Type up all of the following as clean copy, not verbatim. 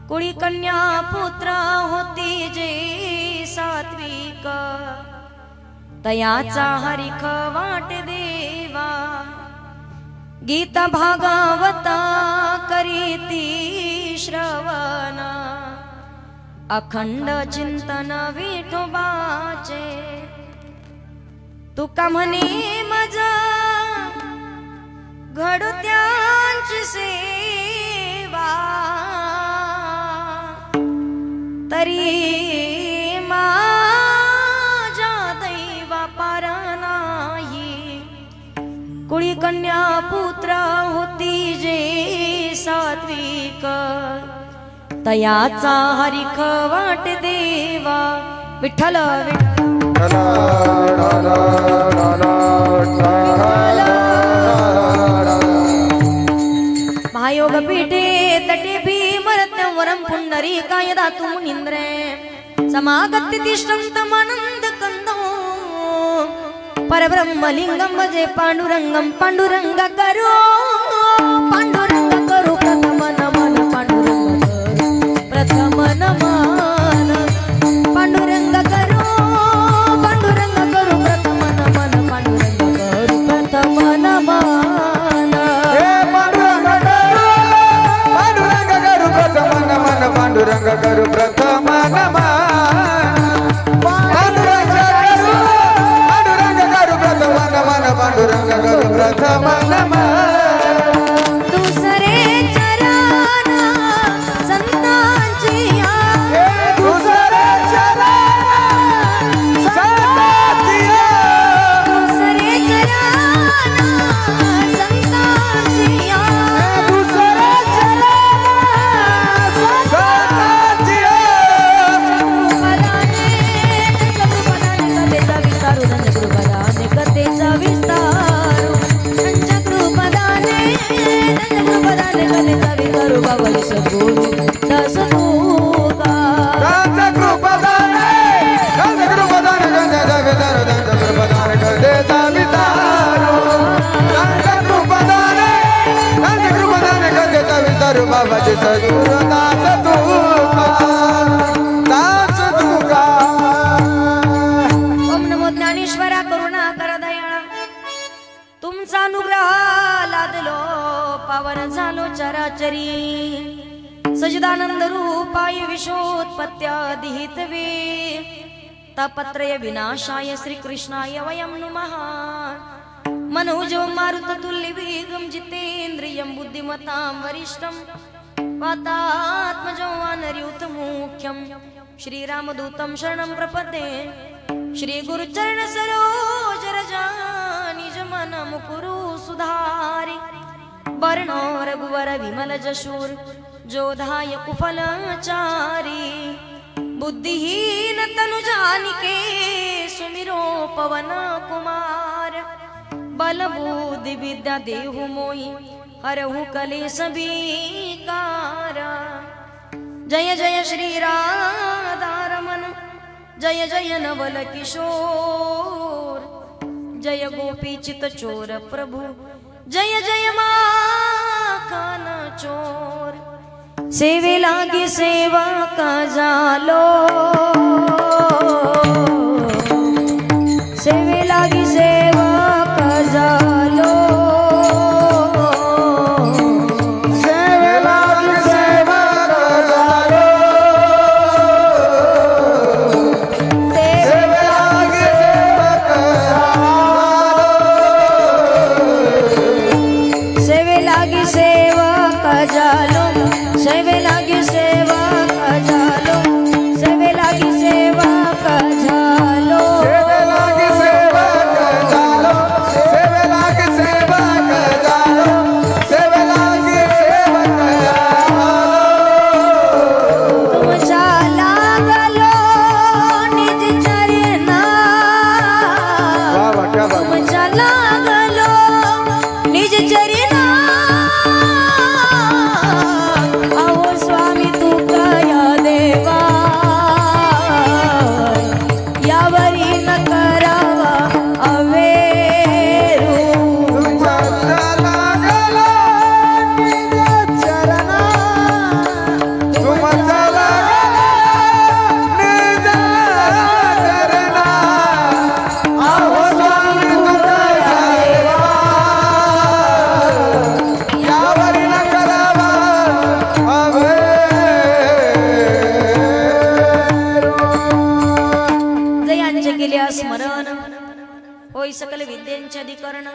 कुळी कन्या पुत्र होती जे सात्विक, तयाचा हरिख वाट देवा। गीत भागवता करीती श्रवण, अखंड चिंतन विठोबाचे। तुका म्हणे मजा घडत्यांची सेवा, तरी माझ्या दैवा पार नाही। कुळी कन्या पुत्र होती जे सात्विक, तयाचा हरिख वाट देवा। विठ्ठल महायोग पीठे तटे भीमरत्नवरं पुंडरीकाय दातु मुनींद्रे, समागत्य तिष्ठन्तमानन्द कन्दो। परब्रह्मलिंगं भजे पांडुरंगं, पांडुरंग करो पांडुरंग करो प्रथम नमन, पांडुरंग प्रथम नमन। पांडुरंग करो पांडुरंग करो प्रथम नमन, पांडुरंग करो प्रथम नमन। पांडुरंग करू प्रथम नमन, पांडुरंग करू प्रथम नमन, पांडुरंग करू प्रथम नमन। दुसरे चरण संतांची दुसरे चरण संतांची, दुसरे चरण संतांची, दुसरे चरण संतांची। कथेचा विस्तार पंचकृपदाने, पंचकृपदाने कथेचा विस्तार बाबाजी सद्गुरु दास तुका। पंचकृपदाने, पंचकृपदाने कथेचा विस्तार, पंचकृपदाने कथेचा विस्तार, पंचकृपदाने, पंचकृपदाने कथेचा विस्तार बाबाजी सद्गुरु दास तुका, दास तुका। ओम नमो ज्ञानेश्वरा करुणा कर दयाळा, तुमचा अनुग्रह लादलो पावन झालो चराचरी। सजदानंद रूपाय विश्वोत्पत्त्यादिहितवे, तापत्रय विनाशाय श्रीकृष्णाय वयं नमः। मनोजो मारुततुल्यवेगं जितेन्द्रियं बुद्धिमतां वरिष्ठं, वातात्मजो वानरयूथमुख्यं, श्रीरामदूतं शरणं प्रपद्ये। श्री गुरुचरण सरोज रजा निज मन मुकुरु सुधारि, वर्णो रघुवर विमल जशूर जोधाय कुफलचारी। बुद्धिहीन तनु जानिके सुमिरो पवन कुमार, बल बुद्धि विद्या देहु मोहि हरहु कलेश विकार। जय जय श्री राधारमण, जय जय नवल किशोर, जय गोपी चित चोर प्रभु, जय जय माखन चोर। सेवे लागी सेवा का झालो, सेवे लागी सेवा का झालो, सेवे लागी सेवा का झालो, सेवे लागी सेवा का झालो, सेवे लागी सेवा का झालो, सेवे लागी सेवा का झालो, सेवे लागी सेवा का झालो। सेवे लागी सेवा का झालो, सेवे लागी सेवा का झालो, सेवे लागी सेवा का झालो। तुमच्या लागलो निज चरणा, वाह वाह क्या बात है। तुमच्या लागलो निज चरणा, यांचे अधिकरण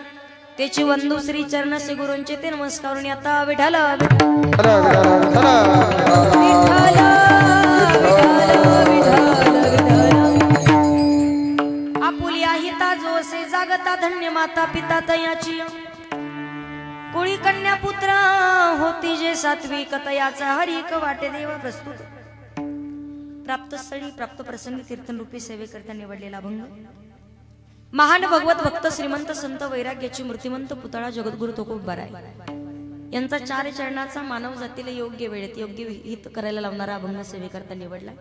त्याची वंदू श्री चरण श्री गुरूंचे ते नमस्कारून आता विठाल विठाल आपुलिया हिता जोसे जागता धन्य माता पिता तयाची कुळी कन्या पुत्र होती जे सात्विक तयाचा हरिक वाटे देव प्रस्तुत प्राप्त स्थळी प्राप्त प्रसंगी कीर्तन रूपी सेवेकरिता निवडलेला भंग महान भगवत भक्त श्रीमंत संत वैराग्याची मूर्तिमंत पुतळा जगद्गुरु तुकोबार यांचा 4 चरणाचा मानव जातीला योग्य वेळेत योग्य हित करायला लावणारा अभंग सेवेकरता निवडला.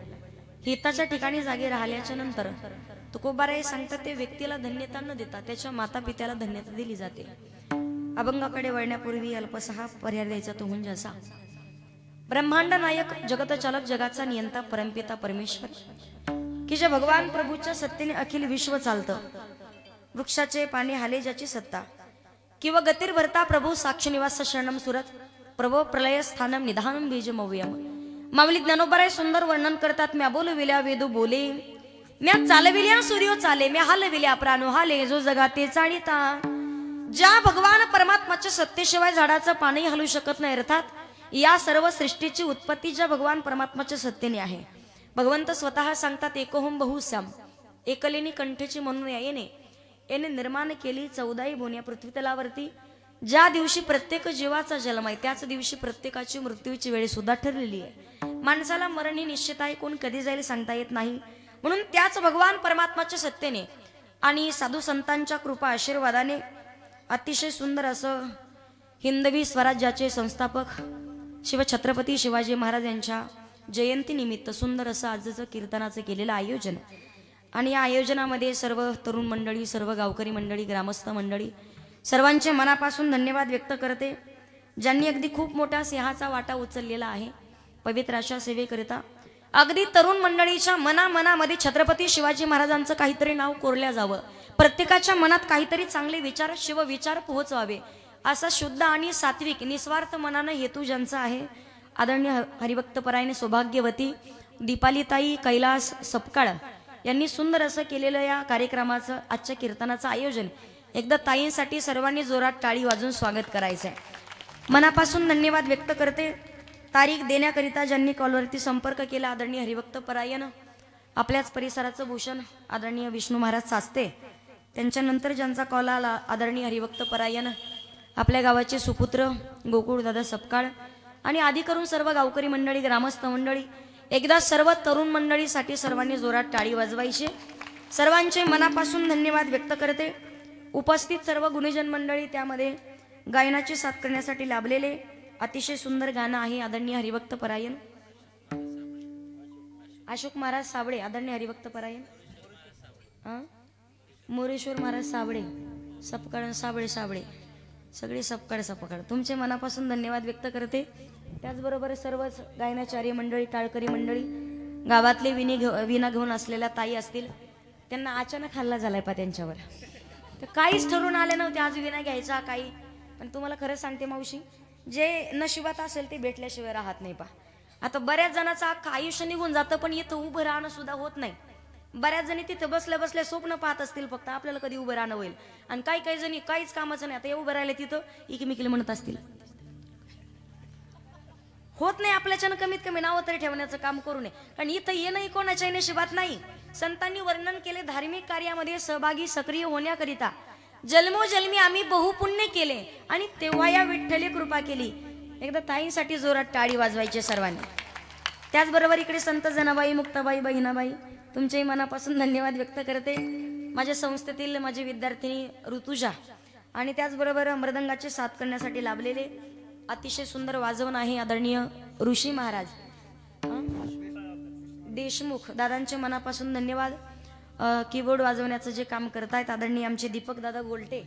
हिताच्या ठिकाणी जागे राहिल्याच्या नंतर तुकोबाराय सांगतात ते व्यक्तीला धन्यता न देता त्याच्या माता पित्याला धन्यता दिली जाते. अभंगाकडे वळण्यापूर्वी अल्पसहा पर्याय द्यायचा तो म्हणजे असा. ब्रह्मांड नायक जगत चालक जगाचा नियंता परमपिता परमेश्वर की जे भगवान प्रभूच्या सत्तेने अखिल विश्व चालतं. वृक्षाचे पाणी हाले ज्याची सत्ता किंवा गतीर भरता प्रभू साक्ष निवास शरणम सुरत प्रभो प्रलय स्थानम निधानम बीज मव्यम माऊली ज्ञानोबराय सुंदर वर्णन करतात. म्या बोलविल्या वेदू बोले म्या चालविल्या सूर्यो चाले म्या हालविल्या प्राणो हाले जो जगाते चाळीता. ज्या भगवान परमात्माच्या सत्तेशिवाय झाडाचं पाणी हलू शकत नाही. अर्थात या सर्व सृष्टीची उत्पत्ती ज्या भगवान परमात्माच्या सत्तेने आहे. भगवंत स्वतः सांगतात एकोहम बहुश्याम एकलेनी कंठेची म्हणून याने निर्माण केली 14 बोन या पृथ्वी तलावरती. ज्या दिवशी प्रत्येक जीवाचा जन्म आहे त्याच दिवशी प्रत्येकाची मृत्यूची वेळ सुद्धा ठरलेली आहे. माणसाला मरण ही निश्चित आहे. कोण कधी जाईल सांगता येत नाही. म्हणून त्याच भगवान परमात्माच्या सत्तेने आणि साधू संतांच्या कृपा आशीर्वादाने अतिशय सुंदर असं हिंदवी स्वराज्याचे संस्थापक शिवछत्रपती शिवाजी महाराज यांच्या जयंती निमित्त सुंदर असं आजचं कीर्तनाचं केलेलं आयोजन. आणि या आयोजनामध्ये सर्व तरुण मंडळी सर्व गावकरी मंडळी ग्रामस्थ मंडळी सर्वांचे मनापासून धन्यवाद व्यक्त करते. ज्यांनी अगदी खूप मोठा सिंहाचा वाटा उचललेला आहे पवित्र अशा सेवेकरिता. अगदी तरुण मंडळीच्या मनामध्ये छत्रपती शिवाजी महाराजांचं काहीतरी नाव कोरल्या जावं. प्रत्येकाच्या मनात काहीतरी चांगले विचार शिवविचार पोहोचवावे असा शुद्ध आणि सात्विक निस्वार्थ मनानं हेतू ज्यांचा आहे. आदरणीय हरिभक्त परायण सौभाग्यवती दीपालीताई कैलास सपकाळ यांनी सुंदर असं केलेलं या कार्यक्रमाचं आजच्या कीर्तनाचं आयोजन. एकदा ताईंसाठी सर्वांनी जोरात टाळी वाजून स्वागत करायचं आहे. मनापासून धन्यवाद व्यक्त करते. तारीख देण्याकरिता ज्यांनी कॉलवरती संपर्क केला आदरणीय हरिभक्त परायण आपल्याच परिसराचं भूषण आदरणीय विष्णू महाराज सास्ते. त्यांच्यानंतर ज्यांचा कॉल आला आदरणीय हरिभक्त परायण आपल्या गावाचे सुपुत्र गोकुळदादा सपकाळ आणि आधी करून सर्व गावकरी मंडळी ग्रामस्थ मंडळी. एकदा सर्व तरुण मंडळीसाठी सर्वांनी जोरात टाळी वाजवायची. सर्वांचे मनापासून धन्यवाद व्यक्त करते. उपस्थित सर्व गुणीजन मंडळी त्यामध्ये गायनाची साथ करण्यासाठी लाभलेले अतिशय सुंदर गाणं आहे आदरणीय हरिभक्त परायण अशोक महाराज साबळे आदरणीय हरिभक्त परायण मोरेश्वर महाराज साबळे सपकाळ साबळे सगळे सपकाळ तुमचे मनापासून धन्यवाद व्यक्त करते. त्याचबरोबर सर्वच गायनाचार्य मंडळी टाळकरी मंडळी गावातले विना घेऊन असलेल्या ताई असतील त्यांना अचानक हल्ला झालाय पा त्यांच्यावर. तर काहीच ठरून आले नव्हते आज विना घ्यायचा काही. पण तुम्हाला खरं सांगते मावशी जे नशिबात असेल ते भेटल्याशिवाय राहत नाही पा. आता बऱ्याच जणांचं अख्खं आयुष्य निघून जातं पण इथं उभं राहणं सुद्धा होत नाही. बऱ्याच जणी तिथे बसल्या स्वप्न पाहत असतील फक्त आपल्याला कधी उभं राहणं होईल. आणि काही जणी काहीच कामाचं नाही आता उभं राहिले तिथं इकमिकीला म्हणत असतील. होत नाही आपल्याच्यानं कमीत कमी नावं तरी ठेवण्याचं काम करू नये. कारण इथं येणंही कोणाच्या नशिबात नाही. संतांनी वर्णन केले धार्मिक कार्यामध्ये सहभागी सक्रिय होण्याकरिता जन्मोजन्मी आम्ही बहुपुण्य केले आणि तेव्हा या विठ्ठली कृपा केली. एकदा ताईंसाठी जोरात टाळी वाजवायची सर्वांनी. त्याचबरोबर इकडे संत जनाबाई मुक्ताबाई बहिणाबाई तुमच्याही मनापासून धन्यवाद व्यक्त करते. माझ्या संस्थेतील माझी विद्यार्थिनी ऋतुजा आणि त्याचबरोबर मृदंगाचे साथ करण्यासाठी लाभलेले अतिशय सुंदर वाजवण आहे आदरणीय ऋषी महाराज देशमुख दादांचे मनापासून धन्यवाद. कीबोर्ड वाजवण्याचं जे काम करतायत आदरणीय आमचे दीपक दादा गोलटे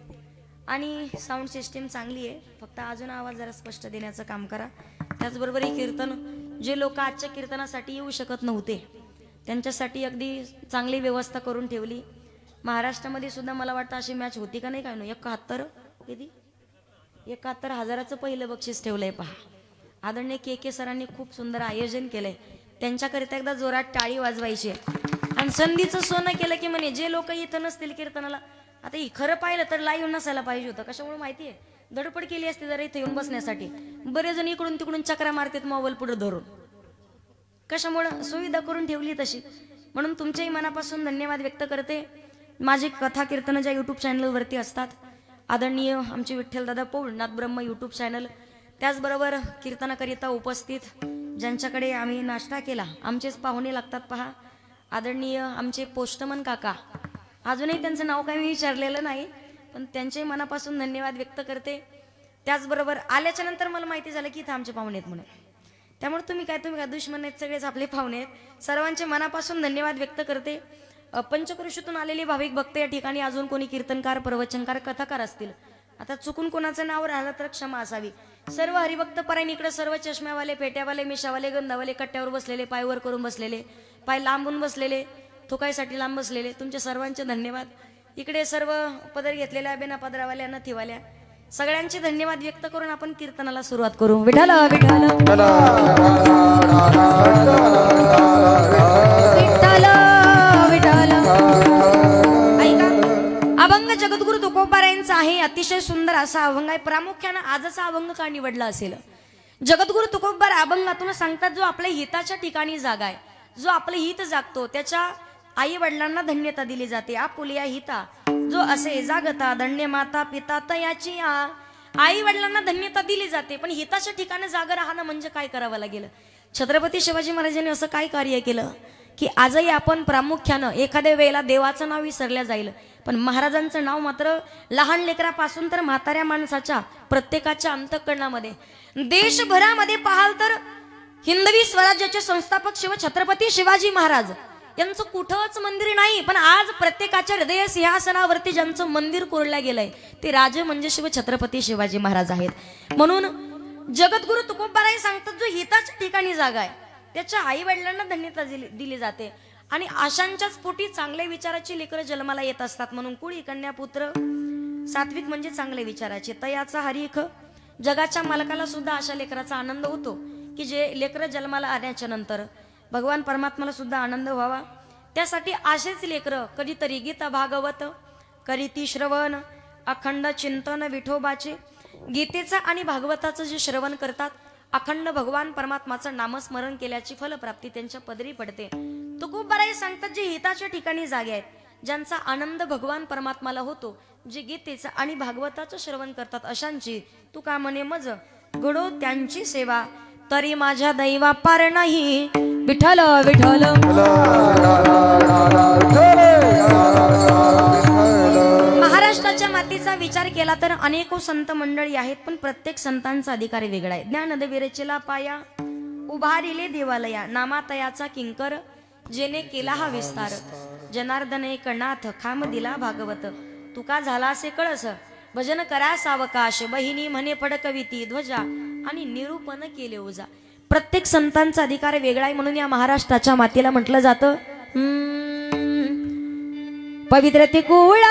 आणि साऊंड सिस्टीम चांगली आहे फक्त अजून आवाज जरा स्पष्ट देण्याचं काम करा. त्याचबरोबर हे कीर्तन जे लोक आजच्या कीर्तनासाठी येऊ शकत नव्हते त्यांच्यासाठी अगदी चांगली व्यवस्था करून ठेवली. महाराष्ट्रामध्ये सुद्धा मला वाटतं अशी मॅच होती का नाही काय नो 71,000चं पहिलं बक्षीस ठेवलंय पहा. आदरणीय के सरांनी खूप सुंदर आयोजन केलंय. त्यांच्याकरिता एकदा जोरात टाळी वाजवायची. आणि संधीचं सोनं केलं की म्हणे जे लोक इथं नसतील कीर्तनाला आता ही खरं पाहिलं तर लाईव्ह नसायला पाहिजे होतं. कशामुळे माहितीये, धडपड केली असती जरा इथे येऊन बसण्यासाठी. बरेच जण इकडून तिकडून चक्रा मारतात मोबाईल पुढे धरून. कशामुळं, सुविधा करून ठेवली तशी. म्हणून तुमच्याही मनापासून धन्यवाद व्यक्त करते. माझी कथा कीर्तन ज्या यूट्यूब चॅनलवरती असतात, आदरणीय आमचे विठ्ठलदादा पौळ नाथ ब्रह्म यूट्यूब चॅनल, त्याचबरोबर कीर्तनाकरिता उपस्थित ज्यांच्याकडे आम्ही नाश्ता केला, आमचेच पाहुणे लागतात पहा, आदरणीय आमचे पोस्टमन काका. अजूनही त्यांचं नाव काही मी विचारलेलं नाही, पण त्यांचे मनापासून धन्यवाद व्यक्त करते. त्याचबरोबर आल्याच्या नंतर मला माहिती झालं की इथं आमचे पाहुणे आहेत म्हणून. त्यामुळे तुम्ही काय दुश्मन आहेत, सगळेच आपले पाहुणे आहेत. सर्वांचे मनापासून धन्यवाद व्यक्त करते. पंचक्रोशीतून आलेले भाविक भक्त या ठिकाणी अजून कोणी कीर्तनकार, प्रवचनकार, कथाकार असतील, आता चुकून कोणाचं नाव राहिलं तर क्षमा असावी. सर्व हरिभक्त परायण इकडे, सर्व चष्म्यावाले, फेट्यावाले, मिशावाले, गंधावाले, कट्ट्यावर बसलेले, पायवर करून बसलेले, पाय लांबून बसलेले, थोकायसाठी लांब बसलेले, तुमच्या सर्वांचे धन्यवाद. इकडे सर्व पदर घेतलेल्या, बिना पदरावाल्या, नथीवाल्या, सगळ्यांचे धन्यवाद व्यक्त करून आपण कीर्तनाला सुरुवात करू. विठ्ठल विठ्ठल विठ्ठल विठ्ठल. ऐका, अभंग जगद्गुरु तुकोबारायांचा आहे. अतिशय सुंदर असा अभंग आहे. प्रामुख्यानं आजचा अभंग का निवडला असेल? जगद्गुरु तुकोबार अभंगातून सांगतात, जो आपल्या हिताच्या ठिकाणी जागा आहे, जो आपलं हित जागतो, त्याच्या आई वडिलांना धन्यता दिली जाते. आपुलिया हिता जो असे जागता, धन्य माता पिता तयाची. आई वडिलांना धन्यता दिली जाते, पण हिताच्या ठिकाणी जागा राहणं म्हणजे काय करावं लागेल? छत्रपती शिवाजी महाराजांनी असं काय कार्य केलं की आजही आपण प्रामुख्यानं एखाद्या वेळेला देवाचं नाव विसरल्या जाईल, पण महाराजांचं नाव मात्र लहान लेकरापासून तर म्हाताऱ्या माणसाच्या प्रत्येकाच्या अंतःकरणामध्ये, देशभरामध्ये पाहाल तर हिंदवी स्वराज्याचे संस्थापक शिव छत्रपती शिवाजी महाराज यांचं कुठंच मंदिर नाही, पण आज प्रत्येकाच्या हृदय सिंहासनावरती ज्यांचं मंदिर कोरलं गेलंय ते राजे म्हणजे शिव छत्रपती शिवाजी महाराज आहेत. म्हणून जगद्गुरु तुकोबाराय सांगतात, जो हिताच्या ठिकाणी जागा आहे त्याच्या आई वडिलांना धन्यता दिली जाते. आणि आशांच्याच पोटी चांगल्या विचाराची लेकरं जन्माला येत असतात. म्हणून कुळी कन्या पुत्र सात्विक म्हणजे चांगल्या विचाराचे, तयाचा हरिख. जगाच्या मालकाला सुद्धा अशा लेकराचा आनंद होतो की जे लेकरं जन्माला आल्याच्या नंतर भगवान परमात्माला सुद्धा आनंद व्हावा. त्यासाठी असेच लेकरं कधीतरी गीता भागवत करीती श्रवण, अखंड चिंतन विठोबाचे, गीतेचं आणि भागवताचं जे श्रवण करतात, अखंड भगवान परमात्माचं नामस्मरण केल्याची फलप्राप्ती त्यांच्या पदरी पडते. तुकोबाराय सांगतात, जे हिताच्या ठिकाणी जागे आहेत, ज्यांचा आनंद भगवान परमात्माला होतो, जे गीतेचं आणि भागवताचं श्रवण करतात, अशांची तुका म्हणे मज घडो त्यांची सेवा, तरी माझ्या दैवा पार नाही. विठ्ठल विठ्ठल. महाराष्ट्राच्या मातीचा विचार केला तर अनेको संत मंडळी आहेत, पण प्रत्येक संतांचा अधिकार वेगळा आहे. ज्ञानदेवीरचेला पाया उभारिले देवालया, नामातयाचा किंकर जेने केला हा विस्तार, जनार्दन एक नाथ खाम दिला भागवत, तुका झाला असे कळस, भजन करा सावकाश, बहिणी म्हणे फडकविती ध्वजा, आणि निरूपण केले ओझा. प्रत्येक संतांचा अधिकार वेगळा आहे. म्हणून या महाराष्ट्राच्या मातीला म्हटलं जातं पवित्र ते कुळा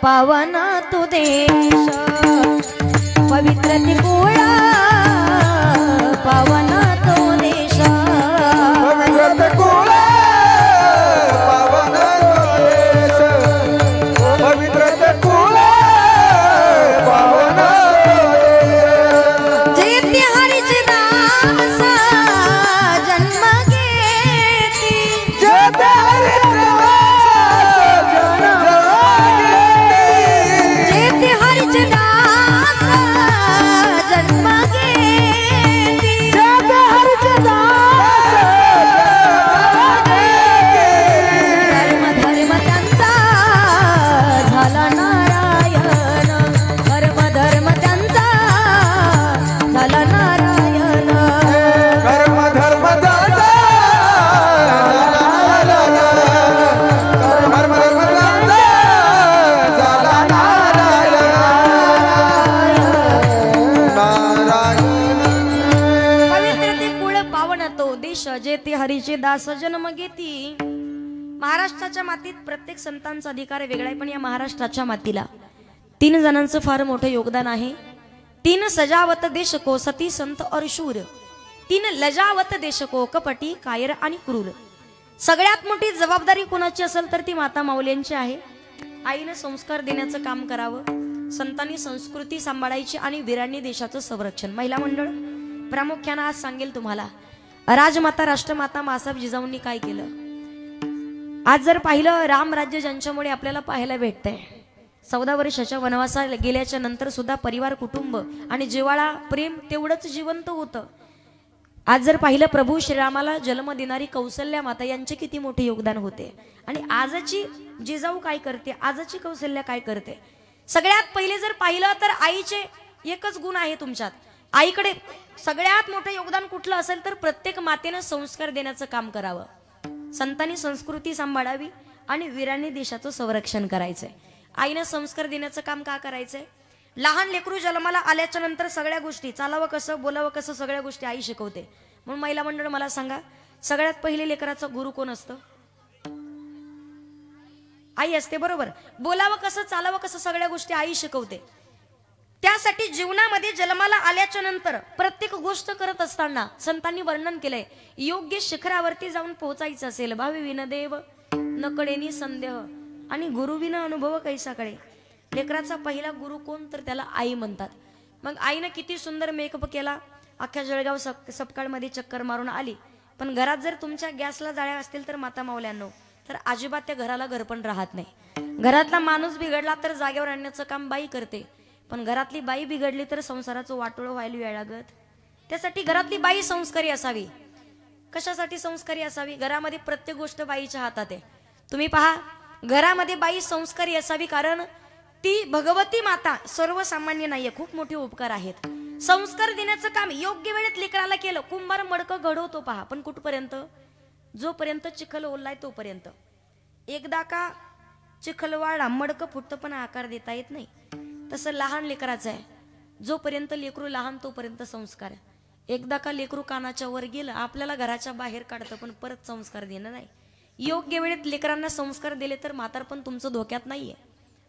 पावन तो देश, पवित्र ते कुळा पावन तो देश, पवित्र ते कुळा पावन तो देश, पवित्र ते कुळा पावन तो देश. जेते हरीचे दास जन्म घेती, जेते हरीचे जेते हरीचे दास जन्म घेती, जेते हरीचे दास धर्म धर्म त्यांचा झाला नारायण, धर्म धर्म त्यांचा झाला नारायण. कर्म धर्म दाता कर्म धर्म दाता झाला नारायण नारायण. पवित्र ते कुळ पावन तो देश, जेथे हरीचे दास जन्म घेती. महाराष्ट्राच्या मातीत प्रत्येक संतांचा अधिकार वेगळा आहे, पण या महाराष्ट्राच्या मातीला 3 जणांचं फार मोठं योगदान आहे. 3 सजावत देश को सती संत और शूर, 3 लजावत देश को कपटी कायर आणि क्रूर. सगळ्यात मोठी जबाबदारी कोणाची असेल तर ती माता माऊल्यांची आहे. आईनं संस्कार देण्याचं काम करावं, संतांनी संस्कृती सांभाळायची आणि वीरांनी देशाचं संरक्षण. महिला मंडळ प्रामुख्यानं आज सांगेल तुम्हाला राजमाता राष्ट्रमाता मासाहेब जिजाऊंनी काय केलं. आज जर पाहिलं राम राज्य ज्यांच्यामुळे आपल्याला पाहायला भेटतंय, 14 वर्षाच्या वनवासाला गेल्याच्या नंतर सुद्धा परिवार कुटुंब आणि जिव्हाळा प्रेम तेवढंच जिवंत होतं. आज जर पाहिलं प्रभू श्रीरामाला जन्म देणारी कौसल्या माता यांचे किती मोठे योगदान होते. आणि आजची जिजाऊ काय करते, आजची कौसल्या काय करते. सगळ्यात पहिले जर पाहिलं तर आईचे एकच गुण आहे तुमच्यात. आईकडे सगळ्यात मोठं योगदान कुठलं असेल तर प्रत्येक मातेनं संस्कार देण्याचं काम करावं, संतांनी संस्कृती सांभाळावी आणि वीरांनी देशाचं संरक्षण करायचंय. आईनं संस्कार देण्याचं काम का करायचंय. लहान लेकरू जन्माला आल्याच्या नंतर सगळ्या गोष्टी चालावं कसं बोलावं कसं सगळ्या गोष्टी आई शिकवते. म्हणून महिला मंडळ मला सांगा, सगळ्यात पहिले लेकराचा गुरु कोण असतं. आई असते बरोबर. बोलावं कसं चालावं कसं सगळ्या गोष्टी आई शिकवते. त्यासाठी जीवनामध्ये जन्माला आल्याच्या नंतर प्रत्येक गोष्ट करत असताना संतांनी वर्णन केलंय, योग्य शिखरावरती जाऊन पोहोचायचं असेल भावी विनदेव नकडेनी संदेह आणि गुरुविन अनुभव कैसाकडे. लेकराचा पहिला गुरु कोण तर त्याला आई म्हणतात. मग आईनं किती सुंदर मेकअप केला, अख्ख्या जळगाव सपकाळमध्ये चक्कर मारून आली, पण घरात जर तुमच्या गॅसला जाळ्या असतील तर माता मावल्यांनो तर अजिबात त्या घराला घरपण राहत नाही. घरातला माणूस बिघडला तर जागेवर आणण्याचं काम बाई करते, पण घरातली बाई बिघडली तर संसाराचं वाटोळं व्हायला वेळ लागत. त्यासाठी घरातली बाई संस्कारी असावी. कशासाठी संस्कारी असावी. घरामध्ये प्रत्येक गोष्ट बाईच्या हातात आहे. तुम्ही पहा, घरामध्ये बाई संस्कारी असावी, कारण ती भगवती माता सर्वसामान्य नाहीये, खूप मोठे उपकार आहेत. संस्कार देण्याचं काम योग्य वेळेत लेकराला केलं. कुंभार मडकं घडवतो पहा, पण कुठपर्यंत, जोपर्यंत चिखल ओलाय तोपर्यंत. एकदा का चिखल वाळला मडकं फुटतं पण आकार देता येत नाही. तसं लहान लेकराचं आहे, जोपर्यंत लेकरू लहान तोपर्यंत संस्कार. एकदा का लेकरू कानाच्या वर गेलं आपल्याला घराच्या बाहेर काढतं, पण परत संस्कार देणं नाही. योग्य वेळेत लेकरांना संस्कार दिले तर म्हातारपण तुमचं धोक्यात नाहीये.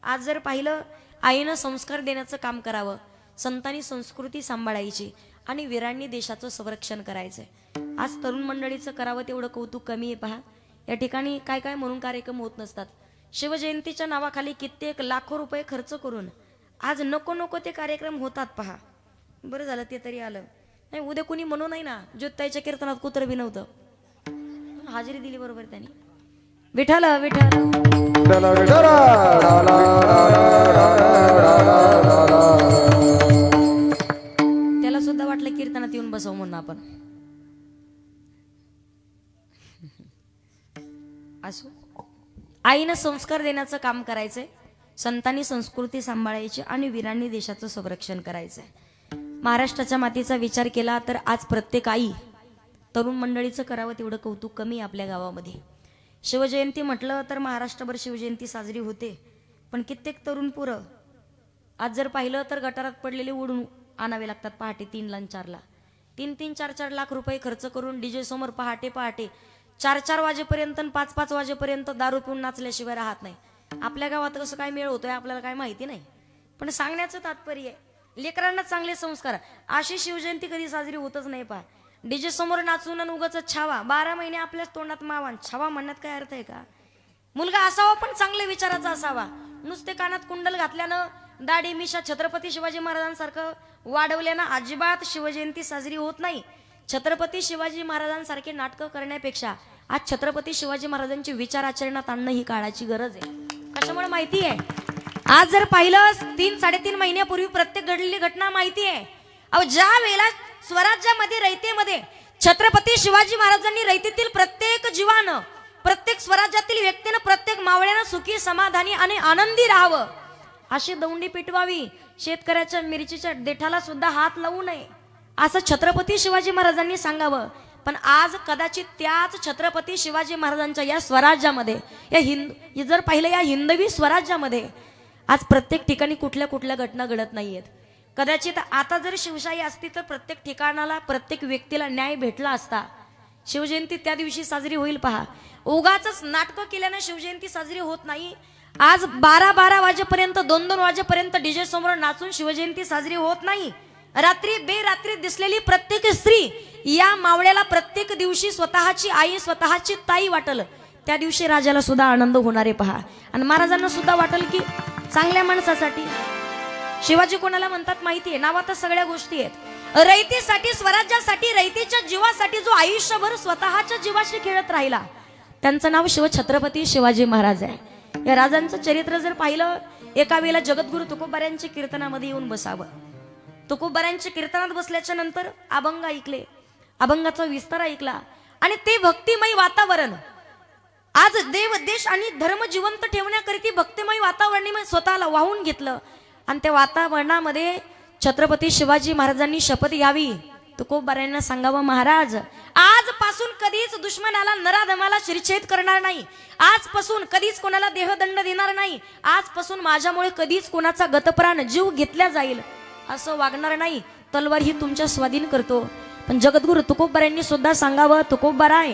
आज जर पाहिलं आईनं संस्कार देण्याचं काम करावं, संतांनी संस्कृती सांभाळायची आणि वीरांनी देशाचं संरक्षण करायचंय. आज तरुण मंडळीचं करावं तेवढं कौतुक कमी आहे. पहा, या ठिकाणी काय काय म्हणून कार्यक्रम होत नसतात. शिवजयंतीच्या नावाखाली कित्येक लाखो रुपये खर्च करून आज नको नको ते कार्यक्रम होतात. पहा, बरं झालं ते तरी आलं नाही. उद्या कुणी म्हणू नाही ना, ज्योताईच्या कीर्तनात कुत्र बी नव्हतं, हाजरी दिली बरोबर त्यांनी. विठ्ठल विठ्ठल त्याला सुद्धा वाटलं कीर्तनात येऊन बसव म्हणून आपण. असो, आईनं संस्कार देण्याचं काम करायचंय, संतांनी संस्कृती सांभाळायची आणि वीरांनी देशाचं संरक्षण करायचंय. महाराष्ट्राच्या मातीचा विचार केला तर आज प्रत्येक आई तरुण मंडळीचं करावं तेवढं कौतुक कमी आपल्या गावामध्ये. शिवजयंती म्हटलं तर महाराष्ट्रभर शिवजयंती साजरी होते, पण कित्येक तरुण पोरं आज जर पाहिलं तर गटारात पडलेले ओढून आणावे लागतात पहाटे 3ला आणि 4ला. 3-3, 4-4 लाख रुपये खर्च करून डीजे समोर पहाटे 4-4 वाजेपर्यंत 5-5 वाजेपर्यंत दारू पिऊन नाचल्याशिवाय राहत नाही. आपल्या गावात कसं काय मेळ होतोय आपल्याला काय माहिती नाही, पण सांगण्याचं तात्पर्य आहे लेकरांना चांगले संस्कार. अशी शिवजयंती कधी साजरी होतच नाही. पहा, डीजे समोर नाचून उगाच छावा, 12 महिने आपल्याच तोंडात मावान छावा म्हणण्यात काय अर्थ आहे का. मुलगा असावा पण चांगल्या विचाराचा असावा. नुसते कानात कुंडल घातल्यानं दाढी मिशा छत्रपती शिवाजी महाराजांसारखं वाढवल्यानं अजिबात शिवजयंती साजरी होत नाही. छत्रपती शिवाजी महाराजांसारखे नाटकं करण्यापेक्षा आज छत्रपती शिवाजी महाराजांचे विचार आचरणात आणणं ही काळाची गरज आहे. कशामुळे माहिती आहे, आज जर पाहिलं 3-3.5 महिन्यापूर्वी प्रत्येक घडलेली घटना माहिती आहे. अहो, ज्या वेळेला स्वराज्यामध्ये रयतेमध्ये छत्रपती शिवाजी महाराजांनी रयतेतील प्रत्येक जीवानं, प्रत्येक स्वराज्यातील व्यक्तीनं, प्रत्येक मावळ्यानं सुखी समाधानी आणि आनंदी राहावं अशी दौंडी पिटवावी, शेतकऱ्याच्या मिरचीच्या देठाला सुद्धा हात लावू नये असं छत्रपती शिवाजी महाराजांनी सांगावं. पण आज कदाचित त्याच छत्रपती शिवाजी महाराजांच्या या स्वराज्यामध्ये, या जर पाहिलं या हिंदवी स्वराज्यामध्ये आज प्रत्येक ठिकाणी कुठल्या कुठल्या घटना घडत नाहीयेत. कदाचित आता जर शिवशाही असती तर प्रत्येक ठिकाणाला प्रत्येक व्यक्तीला न्याय भेटला असता. शिवजयंती त्या दिवशी साजरी होईल. पहा, उगाच नाटकं केल्यानं शिवजयंती साजरी होत नाही. आज 12-12 वाजेपर्यंत 2-2 वाजेपर्यंत डीजे समोर नाचून शिवजयंती साजरी होत नाही. रात्री बेरात्री दिसलेली प्रत्येक स्त्री या मावळ्याला प्रत्येक दिवशी स्वतःची आई स्वतःची ताई वाटल. त्या दिवशी राजाला सुद्धा आनंद होणार आहे पहा. आणि महाराजांना सुद्धा वाटेल की चांगल्या माणसासाठी. शिवाजी कोणाला म्हणतात माहितीये? नावातच सगळ्या गोष्टी आहेत. रयतेसाठी, स्वराज्यासाठी, रयतेच्या जीवासाठी जो आयुष्यभर स्वतःच्या जीवाशी खेळत राहिला त्यांचं नाव शिवछत्रपती शिवाजी महाराज आहे. या राजांचं चरित्र जर पाहिलं, एका वेळेला जगद्गुरु तुकोबाऱ्यांच्या कीर्तनामध्ये येऊन बसावं. तुकोबाऱ्यांच्या कीर्तनात बसल्याच्या नंतर अभंग ऐकले, अभंगाचा विस्तार ऐकला आणि ते भक्तिमय वातावरण, आज देव देश आणि धर्म जिवंत ठेवण्याकरिता भक्तिमय वातावरणाने स्वतःला वाहून घेतलं. आणि त्या वातावरणामध्ये छत्रपती शिवाजी महाराजांनी शपथ घ्यावी. तुकोबाऱ्यांना सांगावं, महाराज आजपासून कधीच दुश्मनाला नराधमाला शिरछेद करणार नाही. आजपासून कधीच कोणाला देहदंड देणार नाही. आजपासून माझ्यामुळे कधीच कोणाचा गतप्राण जीव घेतला जाईल असं वागणार नाही. तलवार ही तुमच्या स्वाधीन करतो. पण जगद्गुरु तुकोबाऱ्यांनी सुद्धा सांगावं, तुकोबाराय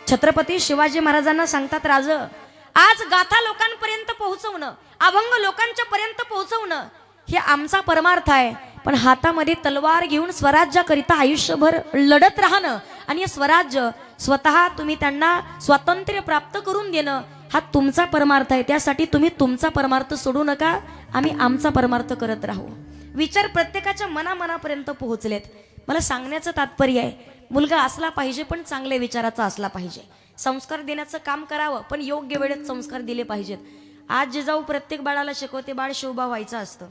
छत्रपती शिवाजी महाराजांना सांगतात, राज आज गाथा लोकांपर्यंत पोहोचवणं, अभंग लोकांच्या पर्यंत पोहोचवणं हे आमचा परमार्थ आहे. पण हातामध्ये तलवार घेऊन स्वराज्याकरिता आयुष्यभर लढत राहणं आणि हे स्वराज्य स्वतः तुम्ही त्यांना स्वातंत्र्य प्राप्त करून देणं हा तुमचा परमार्थ आहे. त्यासाठी तुम्ही तुमचा परमार्थ सोडू नका, आम्ही आमचा परमार्थ करत राहू. विचार प्रत्येकाच्या मनामनापर्यंत पोहोचलेत. मला सांगण्याचं तात्पर्य आहे, मुलगा असला पाहिजे पण चांगल्या विचाराचा असला पाहिजे. संस्कार देण्याचं काम करावं पण योग्य वेळेत संस्कार दिले पाहिजेत. आज जिजाऊ प्रत्येक बाळाला शिकवते, बाळ शिवबा व्हायचं असतं.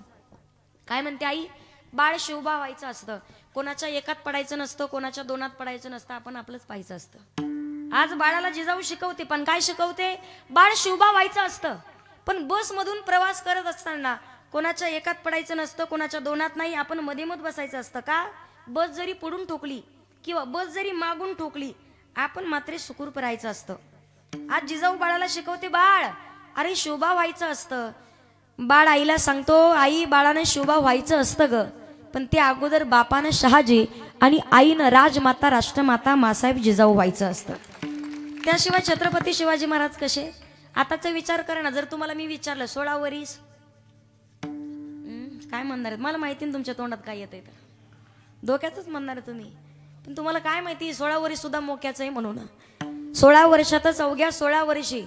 काय म्हणते आई? बाळ शिवबा व्हायचं असतं. कोणाच्या एकात पडायचं नसतं, कोणाच्या दोनात पडायचं नसतं, आपण आपलंच पाहायचं असतं. आज बाळाला जिजाऊ शिकवते पण काय शिकवते? बाळ शिवबा व्हायचं असतं. पण बसमधून प्रवास करत असताना कोणाच्या एकात पडायचं नसतं, कोणाच्या दोनात नाही, आपण मध्ये मध बसायचं असतं. का? बस जरी पुढून ठोकली किंवा बस जरी मागून ठोकली आपण मात्र सुखरूप राहायचं असतं. आज जिजाऊ बाळाला शिकवते, बाळ अरे शिवबा व्हायचं असतं. बाळ आईला सांगतो, आई बाळानं शिवबा व्हायचं असतं ग, पण ते अगोदर बापानं शहाजी आणि आईनं राजमाता राष्ट्रमाता मासाहेब जिजाऊ व्हायचं असतं. त्याशिवाय छत्रपती शिवाजी महाराज कसे? आताचा विचार करा ना. जर तुम्हाला मी विचारलं 16 वरीस काय म्हणणार? मला माहिती ना तुमच्या तोंडात काय येत आहे, डोक्यातच म्हणणार तुम्ही. पण तुम्हाला काय माहिती 16 वर्ष सुद्धा मोक्याचं आहे म्हणून. 16 वर्षातच, अवघ्या 16 वर्षी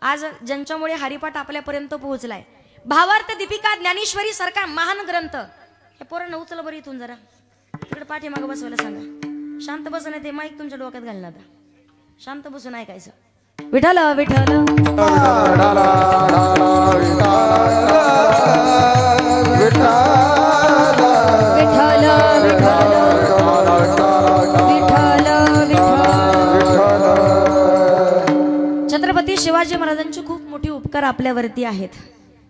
आज ज्यांच्यामुळे हरिपाठ आपल्यापर्यंत पोहोचलाय, भावार्थ दीपिका ज्ञानेश्वरी सारखा महान ग्रंथ. हे पोरांना उचला बरं इथून जरा, इकडे पाठीमागं बसवायला सांगा. शांत बसून आहे ते माईक तुमच्या डोक्यात घालणं. आता शांत बसून ऐकायचं. विठ्ठल विठ्ठल छत्रपती शिवाजी महाराजांचे खूप मोठे उपकार आपल्यावरती आहेत.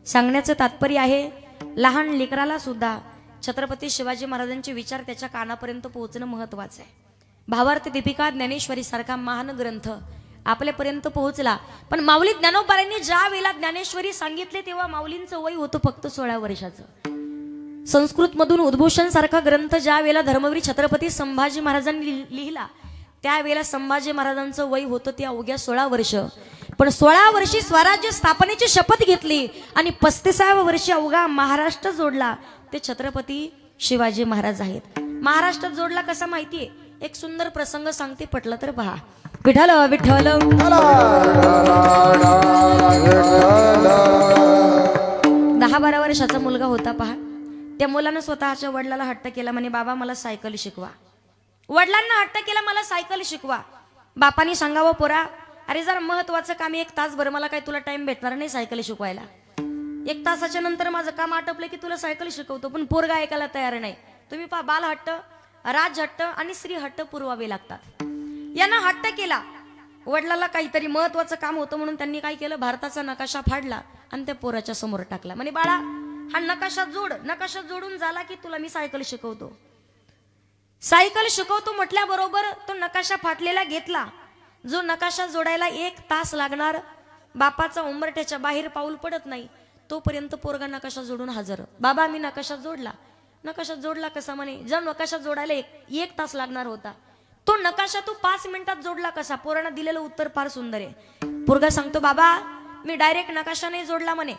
सांगण्याचं तात्पर्य आहे, लहान लेकराला सुद्धा छत्रपती शिवाजी महाराजांचे विचार त्याच्या कानापर्यंत पोहोचणं महत्वाचं आहे. भावार्थ दीपिका ज्ञानेश्वरी सारखा महान ग्रंथ आपल्यापर्यंत पोहोचला. पण माऊली ज्ञानोबारांनी ज्या वेळेला ज्ञानेश्वरी सांगितले तेव्हा माऊलींचं वय होतं फक्त 16 वर्षाचं. संस्कृत मधून उद्भूषण सारखा ग्रंथ ज्या वेळेला धर्मवीर छत्रपती संभाजी महाराजांनी लिहिला त्यावेळेला संभाजी महाराजांचं वय होतं ते अवघ्या 16 वर्ष. पण 16 वर्षी स्वराज्य स्थापनेची शपथ घेतली आणि 35व्या वर्षी अवघा महाराष्ट्र जोडला. ते छत्रपती शिवाजी महाराज आहेत. महाराष्ट्रात जोडला कसा माहितीये? एक सुंदर प्रसंग सांगते, पटलं तर पहा. विठ्ठल विठ्ठल 10-12 वर्षाचा मुलगा होता पहा. त्या मुलानं स्वतःच्या वडिलाला हट्ट केला, म्हणे बाबा मला सायकल शिकवा. वडिलांना हट्ट केला, मला सायकल शिकवा. बापानी सांगावं, पोरा अरे जरा महत्वाचं काम 1 तासभर, मला काय तुला टाइम भेटणार नाही सायकल शिकवायला. 1 तासाच्या नंतर माझं काम आटपलं की तुला सायकल शिकवतो. पण पोरगा ऐकायला तयार नाही. तुम्ही पहा, बाल हट्ट, राज हट्ट आणि स्त्री हट्ट पुरवावे लागतात. यानं हट्ट केला. वडिलाला काहीतरी महत्वाचं काम होतं म्हणून त्यांनी काय केलं, भारताचा नकाशा फाडला आणि त्या पोराच्या समोर टाकला. म्हणे बाळा हा नकाशा जोड. नकाशा जोडून झाला की तुला मी सायकल शिकवतो. सायकल शिकवतो म्हटल्याबरोबर तो नकाशा फाटलेला घेतला. जो नकाशा जोडायला 1 तास लागणार, बापाचा उंबरठ्याच्या बाहेर पाऊल पडत नाही तोपर्यंत पोरगा नकाशा जोडून हजर. बाबा मी नकाशा जोडला. नकाशा जोडला कसा? म्हणे जर नकाशा जोडायला 1 तास लागणार होता तो नकाशा तू 5 मिनिटात जोडला कसा? पोरानं दिलेलं उत्तर फार सुंदर आहे. पोरगा सांगतो, बाबा मी डायरेक्ट नकाशा नाही जोडला. म्हणे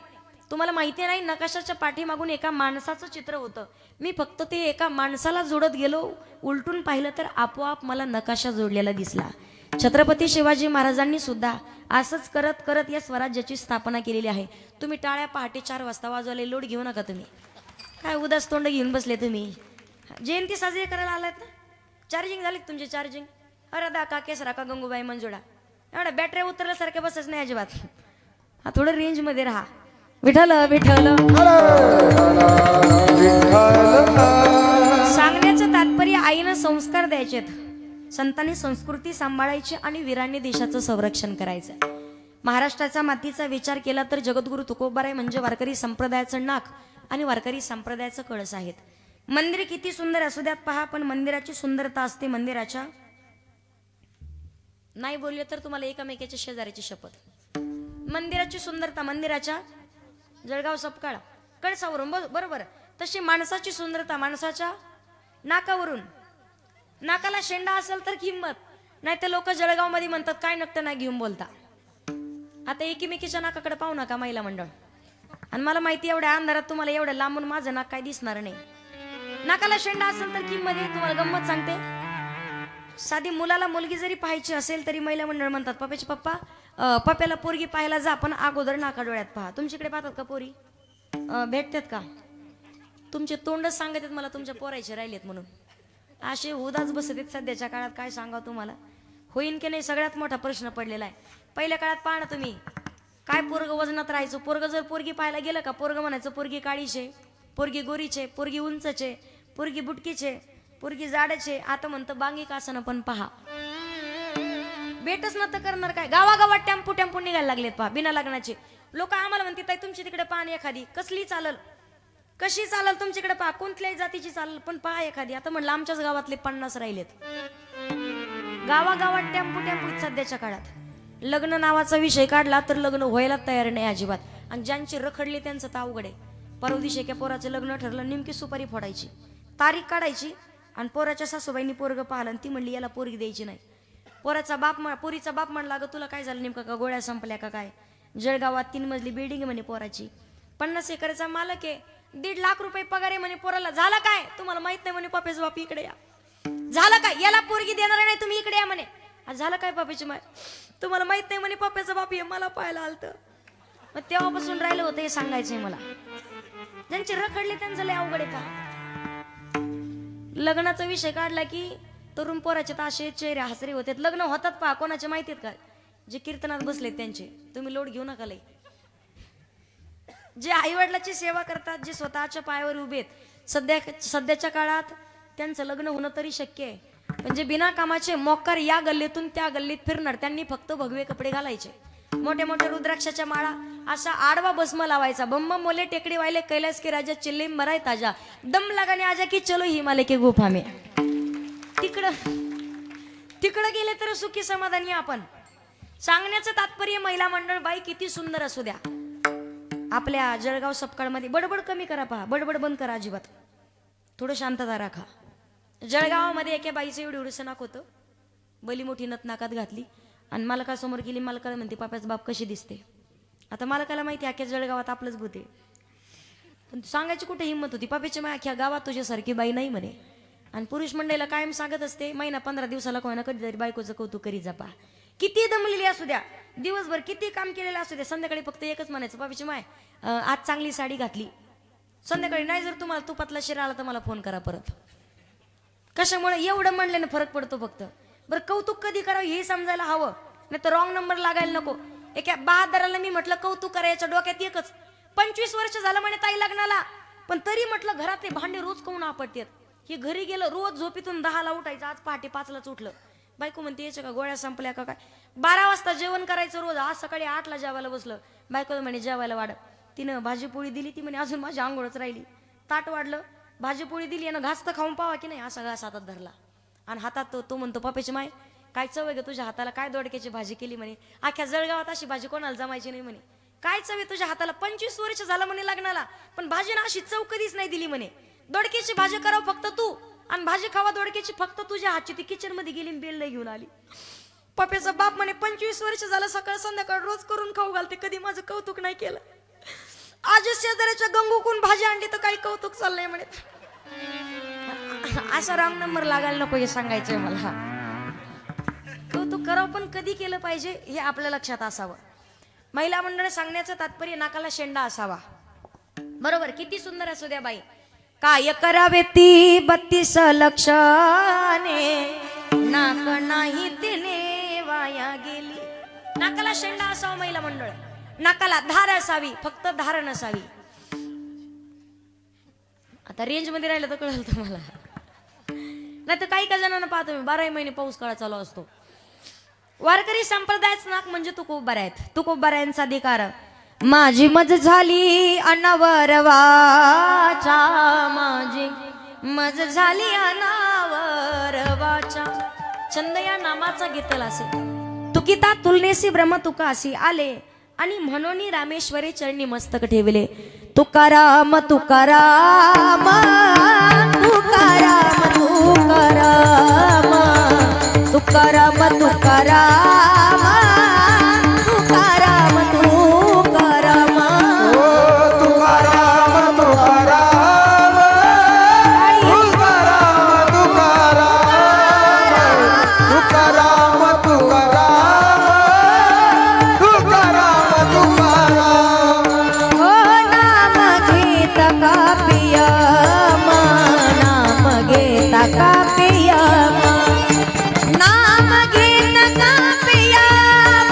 तुम्हाला माहिती नाही, नकाशाच्या पाठीमागून एका माणसाचं चित्र होतं. मी फक्त ते एका माणसाला जोडत गेलो. उलटून पाहिलं तर आपोआप मला नकाशा जोडलेला दिसला. छत्रपती शिवाजी महाराजांनी सुद्धा असंच करत करत या स्वराज्याची स्थापना केलेली आहे. तुम्ही टाळ्या पहाटे 4 वाजता वाजवले, लोड घेऊ नका तुम्ही. काय उदास तोंड घेऊन बसले तुम्ही. जयंती साजरी करायला आलात ना. चार्जिंग झाली तुमची चार्जिंग. अरे दा का केसरा का गंगूबाई मंजुळा एवढ्या बॅटऱ्या उतरल्यासारख्या बसच नाही अजिबात. हा थोडं रेंज मध्ये राहा. विठ्ठल विठ्ठल. सांगण्याचं तात्पर्य आईनं संस्कार द्यायचेत, संतांनी संस्कृती सांभाळायची आणि वीरांनी देशाचं संरक्षण करायचं. महाराष्ट्राच्या मातीचा विचार केला तर जगद्गुरु तुकोबाराय म्हणजे वारकरी संप्रदायाचं नाक आणि वारकरी संप्रदायाचं कळस आहेत. मंदिर किती सुंदर असू द्यात पहा, पण मंदिराची सुंदरता असते मंदिराच्या. नाही बोलले तर तुम्हाला एकामेकाच्या शेजाऱ्याची शपथ. मंदिराची सुंदरता मंदिराच्या जळगाव सपकाळ कळसावरून बरोबर, तशी माणसाची सुंदरता माणसाच्या नाकावरून. नाकाला शेंडा असेल तर किंमत, नाही तर लोक जळगाव मध्ये म्हणतात काय नकटं नाही घेऊन बोलता. आता एकीमेकीच्या नाकाकडे पाहू नका महिला मंडळ. आणि मला माहिती एवढ्या अंधारात तुम्हाला एवढं लांबून माझं नाक काय दिसणार नाही. नाकाला शेंडा असेल तर किंमत आहे. तुम्हाला गंमत सांगते, साधी मुलाला मुलगी जरी पाहायची असेल तरी महिला मंडळ म्हणतात पप्याचे पप्पा पप्याला पोरगी पाहायला जा, पण अगोदर नाका डोळ्यात पहा. तुमच्याकडे पाहतात का पोरी? भेटतात का? तुमचे तोंडच सांगतात मला तुमच्या पोरायचे राहिलेत म्हणून. असे उदाच बसत सध्याच्या काळात. काय सांगा तुम्हाला, होईन की नाही सगळ्यात मोठा प्रश्न पडलेला आहे. पहिल्या काळात पहा ना तुम्ही, काय पोरग वजनात राहायचं. पोरग जर पोरगी पाहायला गेलं का पोरग म्हणायचं पोरगी काळीचे, पोरगी गोरीचे, पोरगी उंचचे, पोरगी बुटकीचे, पोरगी जाडाचे. आता म्हणतं बांगी कासनं पण पहा. भेटच न तर करणार काय. गावागावात टेम्पो टेम्पो निघायला लागलेत पहा बिना लग्नाचे. लोक आम्हाला म्हणते ताई तुमची तिकडे पाहणी एखादी कसली चालल, कशी चालल तुमच्याकडे पहा, कोणत्याही जातीची चालल पण पहा एखादी. आता म्हणलं आमच्याच गावातले 50 राहिलेत. गावागावात टेम्पो टेम्पो सध्याच्या काळात. लग्न नावाचा विषय काढला तर लग्न व्हायला तयार नाही अजिबात. आणि ज्यांची रखडली त्यांचं तर अवघड आहे. परवा दिवशी एका पोराचं लग्न ठरलं, नेमकी सुपारी फोडायची, तारीख काढायची आणि पोराच्या सासूबाईंनी पोरग पाहिलं आणि ती म्हणली याला पोरगी द्यायची नाही. पोरीचा बाप म्हणला ग तुला काय झालं नेमकं, का गोळ्या संपल्या का काय. जळगावात 3 मजली बिल्डिंग म्हणे पोराची, 50 एकरचा मालक आहे, 1.5 लाख रुपये पगार आहे म्हणे. पोराला झालं काय तुम्हाला माहित नाही म्हणे. पप्याचं बाप इकडे या. झालं काय, याला पोरगी देणार नाही तुम्ही इकडे या म्हणे. झालं काय पप्याची माय, तुम्हाला माहित नाही म्हणे पप्याचं बाप हे मला पाहायला आलतं. मग तेव्हापासून राहिलं होतं हे सांगायचंय मला. ज्यांची रखडली त्यांचं लय अवघड आहे का. लग्नाचा विषय काढला की तरुण पोराचे ताशे चेहरे हसरे होते. लग्न होतात पहा कोणाचे माहितीत का, जे कीर्तनात बसलेत त्यांचे. तुम्ही लोड घेऊ नका लय. जे आई वडिलाची सेवा करतात, जे स्वतःच्या पायावर उभेत, सध्याच्या काळात त्यांचं लग्न होणं तरी शक्य आहे. पण जे बिना कामाचे मोक्कार या गल्लीतून त्या गल्लीत फिरणार, त्यांनी फक्त भगवे कपडे घालायचे, मोठ्या मोठ्या रुद्राक्षाच्या माळा, असा आडवा भस्म लावायचा. बम्म मोले टेकडी वाले कैलास के राजा चिल्ले मराय ताजा, दम लगाने आजा की चलो हिमालय के गुफा में. तिकडं गेले तर सुखी समाधानी आपण. सांगण्याचं तात्पर्य महिला मंडळ बाई किती सुंदर असू द्या. आपल्या जळगाव सपकाळमध्ये बडबड कमी करा पहा, बडबड बंद करा अजिबात. थोडं शांतता राखा. जळगावामध्ये एका बाईचं एवढं नाक होतं, बली मोठी नथ नाकात घातली आणि मालकासमोर गेली. मालकाला म्हणते पाप्याचा बाप कशी दिसते. आता मालकाला माहिती अख्ख्या जळगावात आपलंच भूते, पण सांगायची कुठे हिंमत होती. पाप्याची माय अख्ख्या गावात तुझ्यासारखी बाई नाही म्हणे. आणि पुरुष मंडळीला कायम सांगत असते, महिना 15 दिवसाला कोणा कधीतरी बायकोचं कौतुक करी जा पा. किती दमलेली असू द्या, दिवसभर किती काम केलेलं असू द्या, संध्याकाळी फक्त एकच म्हणायचं पाप्याची माय आज चांगली साडी घातली. संध्याकाळी नाही जर तुम्हाला तुपातला शिरा आला तर मला फोन करा परत. कशामुळे एवढं म्हणल्याने फरक पडतो फक्त. बरं कौतुक कधी करावं हे समजायला हवं, नाही तर रॉंग नंबर लागायला नको. एका बहादराला मी म्हटलं कौतुक करायच्या डोक्यात एकच, 25 वर्ष झालं म्हणे ताई लग्नाला, पण तरी म्हटलं घरातले भांडे रोज कोण आपटतात. हे घरी गेलं रोज झोपीतून 10ला उठायचं, आज पहाटे 5लाच उठलं. बायको म्हणते याच्या का गोळ्या संपल्या का काय. 12 वाजता जेवण करायचं रोज, आज सकाळी 8ला जेवायला बसलं. बायको म्हणे जेवायला वाढ. तिनं भाजी पोळी दिली, ती म्हणे अजून माझी आंघोळच राहिली. ताट वाढलं, भाजी पोळी दिली, यानं घास तर खाऊन पावा की नाही. असा घास हातात धरला आणि हातात तो म्हणतो पप्याची माय काय चव आहे ग तुझ्या हाताला, काय दोडक्याची भाजी केली म्हणे. अख्ख्या जळगावात अशी भाजी कोणाला जमायची नाही म्हणे. काय चव आहे तुझ्या हाताला, 25 वर्ष झालं म्हणे लग्नाला, पण भाजीनं अशी चव कधीच नाही दिली म्हणे. दोडक्याची भाजी करावं फक्त तू आणि भाजी खावा दोडक्याची फक्त तुझ्या हातची. ती किचन मध्ये गेली बेल घेऊन आली. पप्याचा बाप म्हणे 25 वर्ष झालं सकाळ संध्याकाळ रोज करून खाऊ घालते, कधी माझं कौतुक नाही केलं. आज शेजाऱ्याच्या गंगूकून भाजी आणली तर काही कौतुक चाललंय म्हणे. असा रॉंग नंबर लागायला नको हे सांगायचंय मला. कौतुक करावं पण कधी केलं पाहिजे हे आपल्या लक्षात असावं. महिला मंडळ सांगण्याचं तात्पर्य नाकाला शेंडा असावा. बरोबर, किती सुंदर असू द्या बाई. काय करावे ती 32 लक्षाने, नाक नाही तिने वाया गेली. नाकाला शेंडा असावा महिला मंडळ. नाकाला धार असावी, फक्त धार नसावी. आता रेंज मध्ये राहिलं तर कळलं तुम्हाला. नाही तर काही काही जणांना पाहतो मी 12 महिने पाऊस काळा चालू असतो. वारकरी संप्रदायाचं नाक म्हणजे तुकोबारायत. तुकोबारायांचा अधिकार. माझी मज झाली अनावरवाचा, माझी मज झाली अनावरवाचा. छंद या नामाचा घेतला असे. तुकिता तुलनेसी ब्रह्म तुका असे आले आणि म्हणून रामेश्वरी चरणी मस्तक ठेवले. तुकाराम तुकाराम तुकाराम तुकाराम तुकाराम तुकाराम तुकाराम तुकाराम. ओ तुकाराम तुकाराम तुकाराम तुकाराम तुकाराम तुकाराम तुकाराम. हो नाम घेता का पियम, नाम घेता का पियम, नाम घेता का पियम,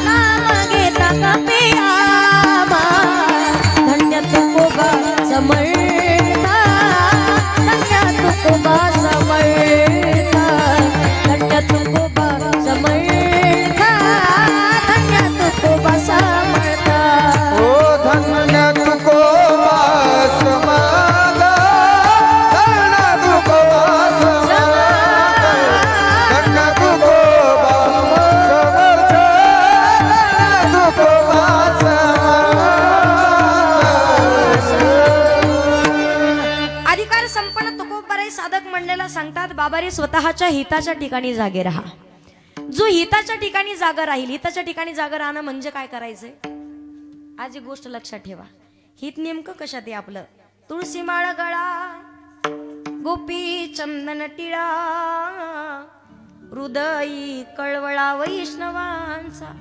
नाम घेता का पियम. धन्य तुकोबा समर्था, धन्य तुकोबा समर्था, धन्य तुकोबा समर्था, धन्य तुकोबा समर्था. ओ धन्य तुकोबा समागा, धन्य तुकोबा समागा, धन्य तुकोबा समर्थ, धन्य तुकोबा समागा. अधिकार संपन्न तुकोबाराई साधक मंडळाला सांगतात, बाबारे स्वतःच्या हिताच्या ठिकाणी जागे राहा. जो हिताच्या ठिकाणी जागा राहील, हिताच्या ठिकाणी जागा राहणं म्हणजे काय करायचंय. आज एक गोष्ट लक्षात ठेवा. हित नेमकं कशात आहे आपलं. तुळशी माळ गळा, गोपी चंदन टिळा, हृदयी कळवळा वैष्णवांचा.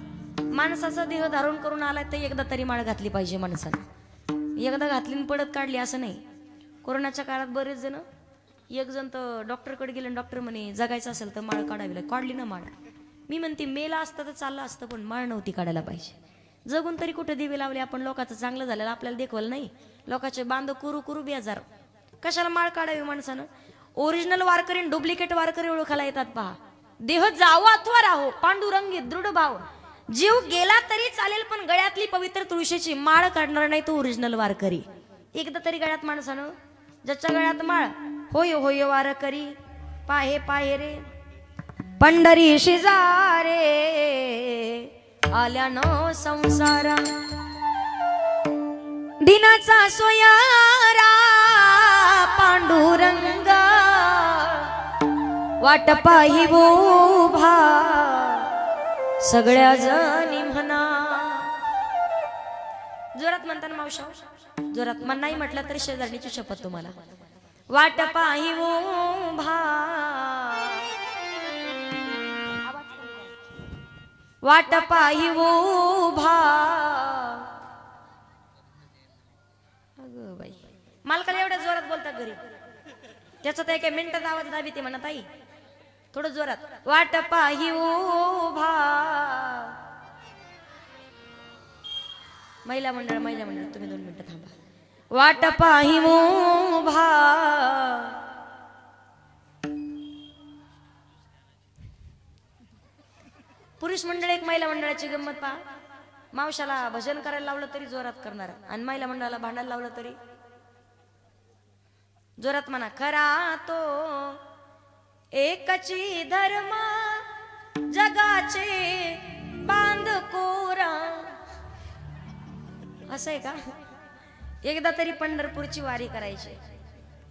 माणसाचा देह धारण करून आलाय तर एकदा तरी माळ घातली पाहिजे माणसानं. एकदा घातली आणि पडत काढली असं नाही. कोरोनाच्या काळात बरेच जण, एक जण तर डॉक्टरकडे गेले, डॉक्टर म्हणे जगायचं असेल तर माळ काढावी लागेल. काढली ना माळ. मी म्हणते मेला असतं तर चाललं असतं, पण माळ नव्हती काढायला पाहिजे. जगून तरी कुठे दिवे लावले आपण. लोकांचं चांगलं झालेलं आपल्याला देखवलं नाही. लोकांचे बांध कुरू कुरू बेजार. कशाला माळ काढावी माणसानं. ओरिजिनल वारकरी आणि डुप्लिकेट वारकरी ओळखायला येतात पहा. देह जावो अथवा राहो, पांडुरंगी दृढ भाव. जीव गेला तरी चालेल, पण गळ्यातली पवित्र तुळशीची माळ काढणार नाही तो ओरिजिनल वारकरी. एकदा तरी गळ्यात माणसानं, ज्याच्या गळ्यात माळ, होय होय वारकरी पाहे पाहे रे पंढरी शिजारे, आल्यानं संसारा. दिनाचा सोयारा पांडुरंगा, वाट पाही उभा सगळ्या जणी म्हणा. जोरात म्हणताना मावशा, जोरात मन नाही म्हटलं तरी शेजारणीची शपथ तुम्हाला. वाट पाही उभा, वाट पाही उभा. अगं बाई, मालकाला एवढ्या जोरात बोलतात घरी. त्याचा तर एका मिनिटात आवाज दाबी ते म्हणत आई थोडं जोरात. वाट पाही उभा. महिला मंडळ तुम्ही 2 मिनिटं थांबा. वाट पाही उभा. पुरुष मंडळ एक महिला मंडळाची गंमत पहा. मावशाला भजन करायला लावलं तरी जोरात करणार, आणि महिला मंडळाला भांडायला लावलं तरी जोरात म्हणा. खरा तो एकची धर्म, जगाचे बांध कोरा. असं आहे का. एकदा तरी पंढरपूरची वारी करायची.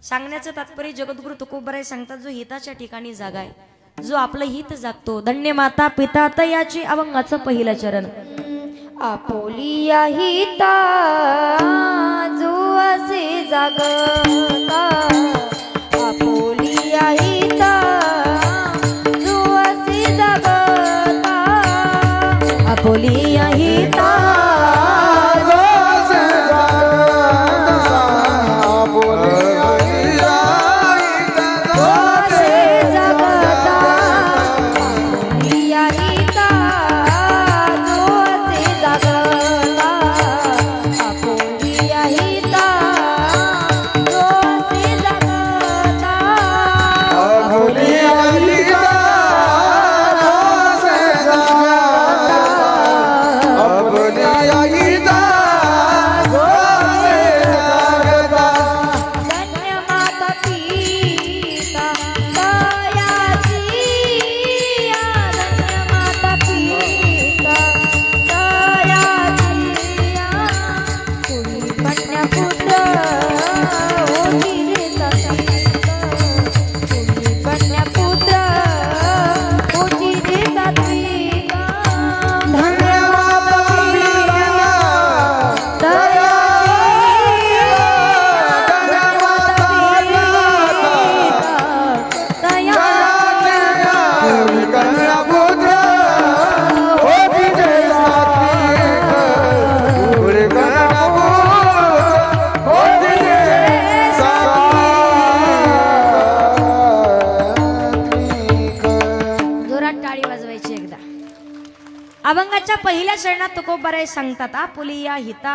सांगण्याचं तात्पर्य जगद्गुरु तुकोबाराय सांगतात, जो हिताच्या ठिकाणी जागा आहे, जो आपलं हित जागतो. धन्य माता पिता तयाची अभंगाचं पहिलं चरण. आपोलिया हिता जो असे जागता, आपोलिया हिता जो असे जागता. अभंगाच्या पहिल्या चरणात तुकोबाराय सांगतात आपुलिया हिता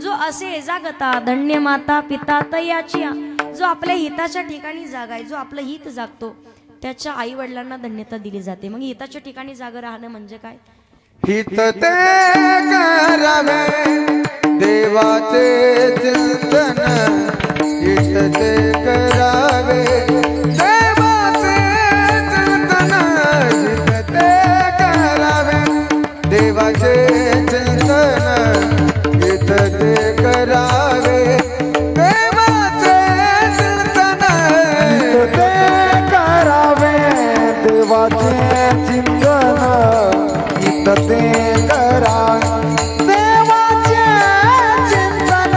जो असे जागता धन्य माता पिता तयाची जो आपल्या हिताच्या ठिकाणी जागाय जो आपलं हित जागतो त्याच्या आई वडिलांना धन्यता दिली जाते. मग हिताच्या ठिकाणी जागा राहणं म्हणजे काय? हित ते करावे देवाचे चिंतन हित ते करावे देवाचे चिंतन हित ते करावे देवाचे चिंतन हित ते करावे देवाचे चिंतन हित ते करावे देवाचे चिंतन हित ते करा देवाचे चिंतन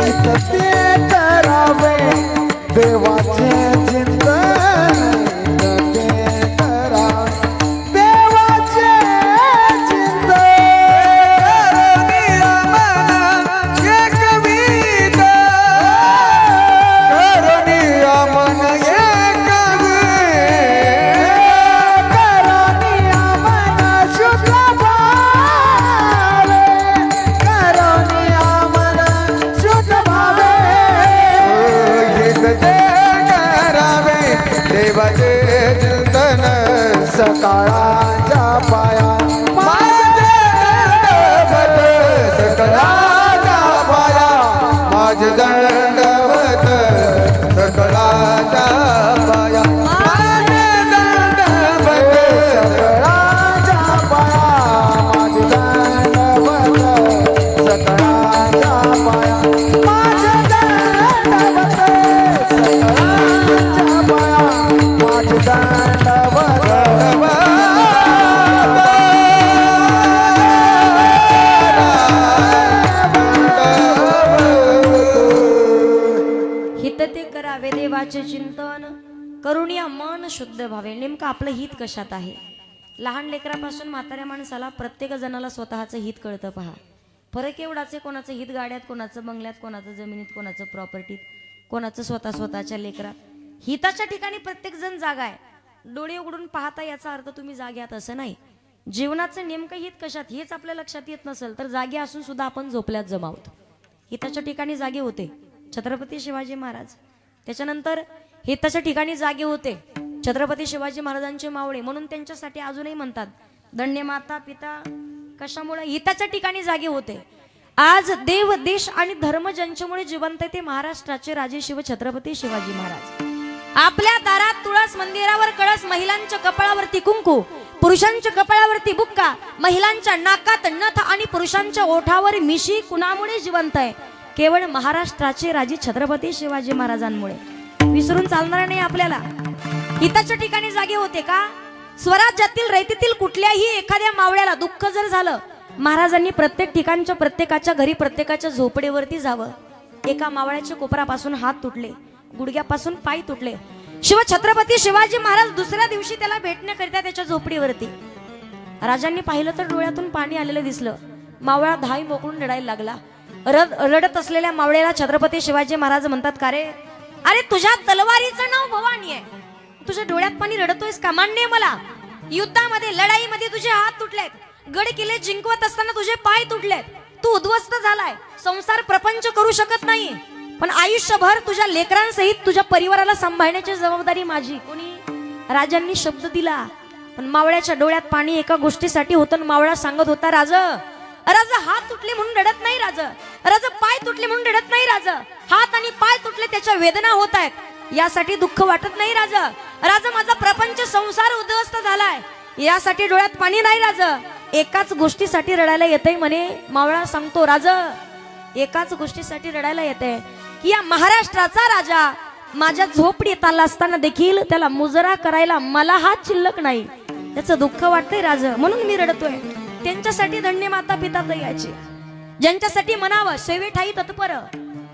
हित ते करावे देवाचे चिंतन हित ते करा देवाचे चिंतन करुणिया मना एकविध करुणिया मन देवाचे चिंतन सकाळाच्या पाया माझे दंडवत सकळाच्या पाया माझे दंडवत सकळाच्या पाया माझे दंडवत सकळाच्या पाया माझे दंडवत सकळाच्या पाया माझे दंडवत सकळाच्या पाया माझे दंडवत हित ते करावे देवाचे चिंतन करुणिया मन शुद्ध व्हावे. नेमकं आपलं हित कशात आहे? लहान लेकरापासून म्हाताऱ्या माणसाला प्रत्येक जणाला स्वतःचं हित कळतं. पहा, फरक एवढाच आहे, कोणाचं हित गाड्यात, कोणाचं बंगल्यात, कोणाचं जमिनीत, कोणाचं प्रॉपर्टीत, कोणाचं स्वतःच्या लेकरात. हिताच्या ठिकाणी प्रत्येक जण जागा आहे. डोळे उघडून पाहता याचा अर्थ तुम्ही जाग्यात असं नाही. जीवनाचं नेमकं हित कशात हेच आपल्या लक्षात येत नसेल तर जागे असून सुद्धा आपण झोपल्यात जमावतो. हिताच्या ठिकाणी जागे होते छत्रपती शिवाजी महाराज. त्याच्यानंतर हिताच्या ठिकाणी जागे होते छत्रपती शिवाजी महाराजांचे मावळे. म्हणून त्यांच्यासाठी अजूनही म्हणतात धन्य माता पिता. कशामुळे? हिताच्या ठिकाणी जागे होते. आज देव देश आणि धर्म ज्यांच्यामुळे जिवंत आहे ते महाराष्ट्राचे राजे शिव छत्रपती शिवाजी महाराज. आपल्या दारात तुळस, मंदिरावर कळस, महिलांच्या कपाळावरती कुंकू, पुरुषांच्या कपाळावरती बुक्का, महिलांच्या नाकात नथ आणि पुरुषांच्या ओठावर मिशी कुणामुळे जिवंत आहे? केवळ महाराष्ट्राचे राजे छत्रपती शिवाजी महाराजांमुळे. विसरून चालणार नाही आपल्याला. हिताच्या ठिकाणी जागे होते का? स्वराज्यातील रयतेतील कुठल्याही एखाद्या मावळ्याला दुःख जर झालं, महाराजांनी प्रत्येक ठिकाणच्या प्रत्येकाच्या घरी प्रत्येकाच्या झोपडीवरती जावं. एका मावळ्याच्या कोपरापासून हात तुटले, गुडघ्यापासून पाय तुटले. शिव छत्रपती शिवाजी महाराज दुसऱ्या दिवशी त्याला भेटण्याकरिता त्याच्या झोपडीवरती. राजांनी पाहिलं तर डोळ्यातून पाणी आलेलं दिसलं. मावळा धाई मोकळून रडायला लागला. रडत असलेल्या मावळ्याला छत्रपती शिवाजी महाराज म्हणतात, का रे? अरे तुझ्या तलवारीचं नाव भवानी आहे, तुझ्या डोळ्यात पाणी रडतोयस का? मान्य आहे मला, युद्धामध्ये लढाईमध्ये तुझे हात तुटलेत, गड किल्ले जिंकवत असताना तुझे पाय तुटलेत, तू उद्ध्वस्त झालाय, संसार प्रपंच करू शकत नाही, पण आयुष्यभर तुझ्या लेकरांसहित तुझ्या परिवाराला सांभाळण्याची जबाबदारी माझी. कोणी? राजांनी शब्द दिला. पण मावळ्याच्या डोळ्यात पाणी एका गोष्टीसाठी होतं. मावळा सांगत होता, राज हात तुटले म्हणून रडत नाही, राज पाय तुटले म्हणून रडत नाही, हात आणि पाय तुटले त्याच्या वेदना होत आहेत यासाठी दुःख वाटत नाही, राज माझा प्रपंच संसार उद्ध्वस्त झालाय यासाठी डोळ्यात पाणी नाही, राज एकाच गोष्टीसाठी रडायला येतंय म्हणे. मावळा सांगतो, राज एकाच गोष्टीसाठी रडायला येतंय की या महाराष्ट्राचा राजा माझ्या झोपडीत आला असताना देखील त्याला मुजरा करायला मला हात शिल्लक नाही, त्याचं दुःख वाटतंय राज, म्हणून मी रडतोय. त्यांच्यासाठी धन्य माता पिता तयाची, ज्यांच्यासाठी म्हणावं सेवे ठाई तत्पर.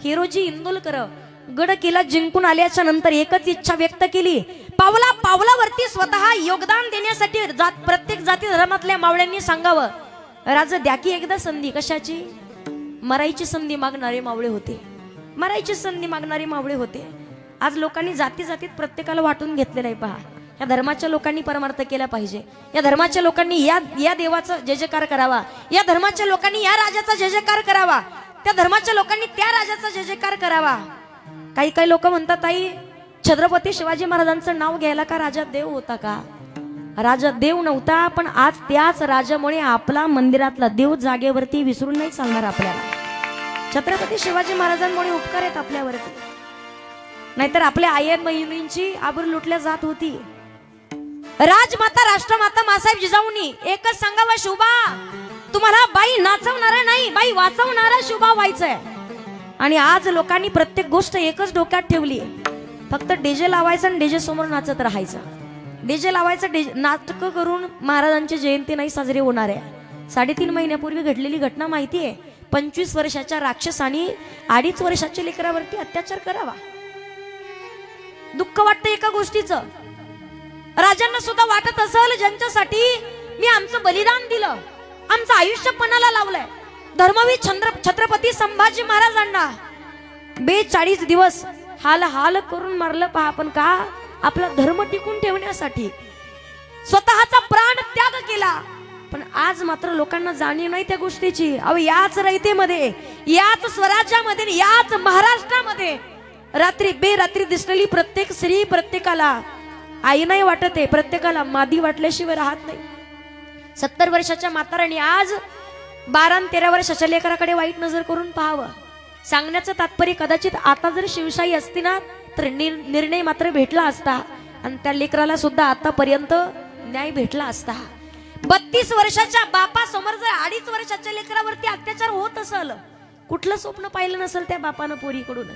हिरोजी इंदुलकर गड किल्ला जिंकून आल्याच्या नंतर एकच इच्छा व्यक्त केली, पावला पावलावरती स्वतः योगदान देण्यासाठी प्रत्येक जाती धर्मातल्या मावळ्यांनी सांगावं, राज द्या की एकदा संधी. कशाची? मरायची संधी मागणारे मावळे होते, मरायची संधी मागणारे मावळे होते. आज लोकांनी जाती जातीत प्रत्येकाला वाटून घेतलेलं आहे. पहा, या धर्माच्या लोकांनी परमार्थ केला पाहिजे. या धर्माच्या लोकांनी या देवाचा जय जयकार करावा. या धर्माच्या लोकांनी या राजाचा जय जयकार करावा. त्या धर्माच्या लोकांनी त्या राजाचा जय जयकार करावा. काही काही लोक म्हणतात आई छत्रपती शिवाजी महाराजांचं नाव घ्यायला का राजा देव होता का? राजा देव नव्हता, पण आज त्याच राजामुळे आपला मंदिरातला देव जागेवरती विसरून नाही चालणार आपल्याला. छत्रपती शिवाजी महाराजांमुळे उपकार आहेत आपल्यावरती, नाहीतर आपल्या आई बहिणींची आबरू लुटल्या जात होती. राजमाता राष्ट्रमाता मासाहेब जिजाऊंनी एकच सांगावं, शुभा तुम्हाला बाई नाचवणारा नाही, बाई वाचवणारा शुभा व्हायचंय. आणि आज लोकांनी प्रत्येक गोष्ट एकच डोक्यात ठेवली, फक्त डीजे लावायचं आणि डीजे समोर नाचत राहायचं. डीजे लावायचं, नाटक करून महाराजांची जयंती नाही साजरी होणार आहे. 3.5 महिन्यापूर्वी घडलेली घटना माहिती आहे. 25 वर्षाच्या राक्षसाने 2.5 वर्षाच्या लेकरावरती अत्याचार करावा. दुःख वाटतं एका गोष्टीचं, राजांना सुद्धा वाटत असेल ज्यांच्यासाठी मी आमचं बलिदान दिलं, आमचं आयुष्य पणाला लावलंय, धर्मवीर छत्रपती संभाजी महाराजांना 42 दिवस हाल हाल करून मारलं पहा. पण का? आपला धर्म टिकून ठेवण्यासाठी स्वतःचा प्राण त्याग केला. पण आज मात्र लोकांना जाणीव नाही त्या गोष्टीची. अहो याच रयतेमध्ये, याच स्वराज्यामध्ये, याच महाराष्ट्रामध्ये रात्री बेरात्री दिसलेली प्रत्येक स्त्री प्रत्येकाला आई नाही वाटत आहे, प्रत्येकाला मादी वाटल्याशिवाय राहत नाही. 70 वर्षाच्या म्हाताऱ्याने आज 12 आणि 13 वर्षाच्या लेकराकडे वाईट नजर करून पाहावं. सांगण्याचं तात्पर्य कदाचित आता जर शिवशाही असती ना तर निर्णय मात्र भेटला असता आणि त्या लेकराला सुद्धा आतापर्यंत न्याय भेटला असता. 32 वर्षाच्या बापासमोर जर 2.5 वर्षाच्या लेकरावरती अत्याचार होत असेल, कुठलं स्वप्न पाहिलं नसेल त्या बापानं पोरीकडून.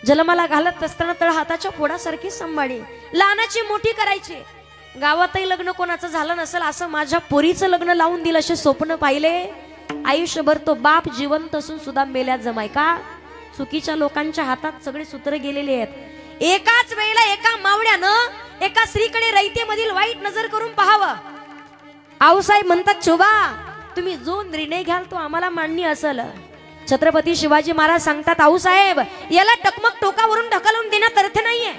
जन्माला घालत असताना तळ हाताच्या फोडासारखी सांभाळी, लहानाची मोठी करायची. गावातही लग्न कोणाचं झालं नसेल, असं माझ्या पोरीचं लग्न लावून दिलं असे स्वप्न पाहिले. आयुष्यभर तो बाप जिवंत असून सुद्धा मेल्यात जमाय का? चुकीच्या लोकांच्या हातात सगळे सूत्र गेलेले आहेत. एकाच वेळेला एका मावळ्यानं एका स्त्रीकडे रयतेमधील वाईट नजर करून पाहावं. आऊसाहेब म्हणतात, शोभा तुम्ही जो निर्णय घ्याल तो आम्हाला मान्य असेल. छत्रपती शिवाजी महाराज सांगतात, आऊसाहेब याला टकमक टोकावरून ढकलून देण्यात अर्थ नाहीये,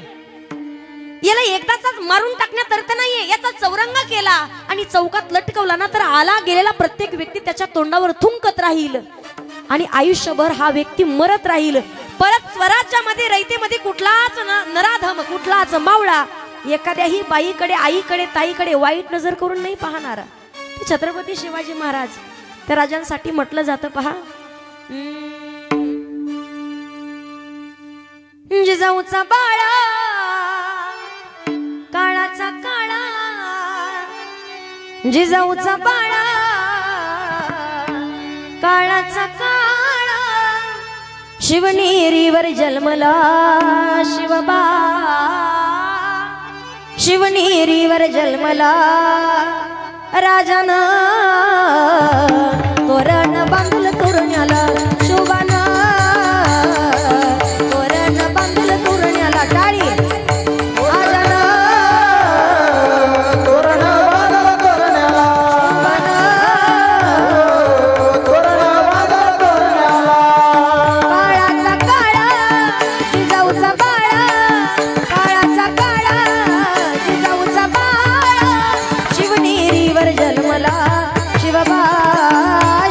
याला एकदाच मारून टाकण्यात अर्थ नाहीये. याचा चौरंगा केला आणि चौकात लटकवला ना तर आला गेलेला प्रत्येक व्यक्ती त्याच्या तोंडावर थुंकत राहील आणि आयुष्यभर हा व्यक्ती मरत राहील. परत स्वराज्यामध्ये रयतेमध्ये कुठलाच नराधम, कुठलाच मावळा एखाद्याही बाईकडे, आईकडे, ताईकडे वाईट नजर करून नाही पाहणार. छत्रपती शिवाजी महाराज त्या राजांसाठी म्हटलं जातं पहा, जिजाऊचा बाळा काळाचा काळा, जिजाऊचा बाळा काळाचा काळा, शिवनेरीवर जन्मला शिवबा, शिवनेरीवर जन्मला राजानं तोरण बांधलं तोरण्याला, शोभानं तोरण बांधलं तोरण्याला. टाळी.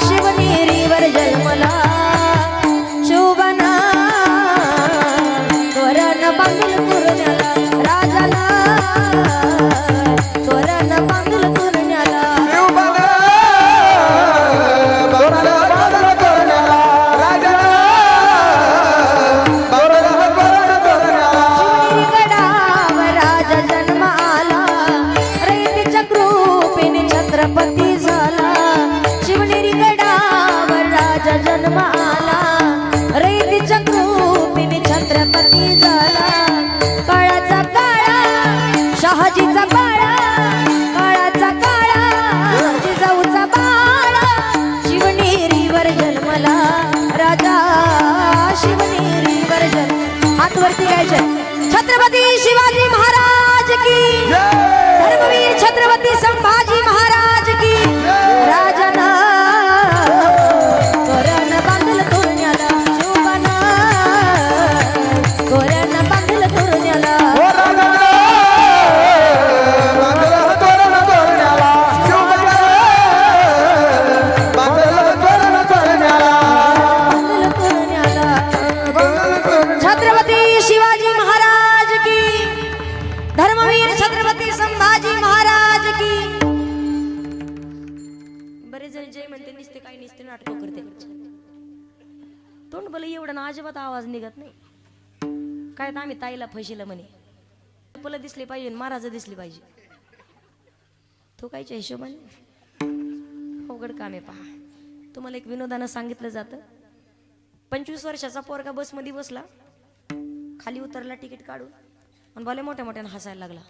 शिवनेरीवर संभाजी महाराज की. बरेच जण जय म्हणते निसते काही निसते नाटक करते. तोंड बोल एवढं ना अजिबात आवाज निघत नाही. काय तर आम्ही ताईला फशीला म्हणे. तुला दिसली पाहिजे महाराज दिसली पाहिजे. तो कायच्या हिशोबाने अवघड काम आहे. पहा तुम्हाला एक विनोदानं सांगितलं जातं. 25 वर्षाचा पोरगा बसमध्ये बसला, खाली उतरला तिकीट काढून आणि भले मोठ्या मोठ्यानं हसायला लागला.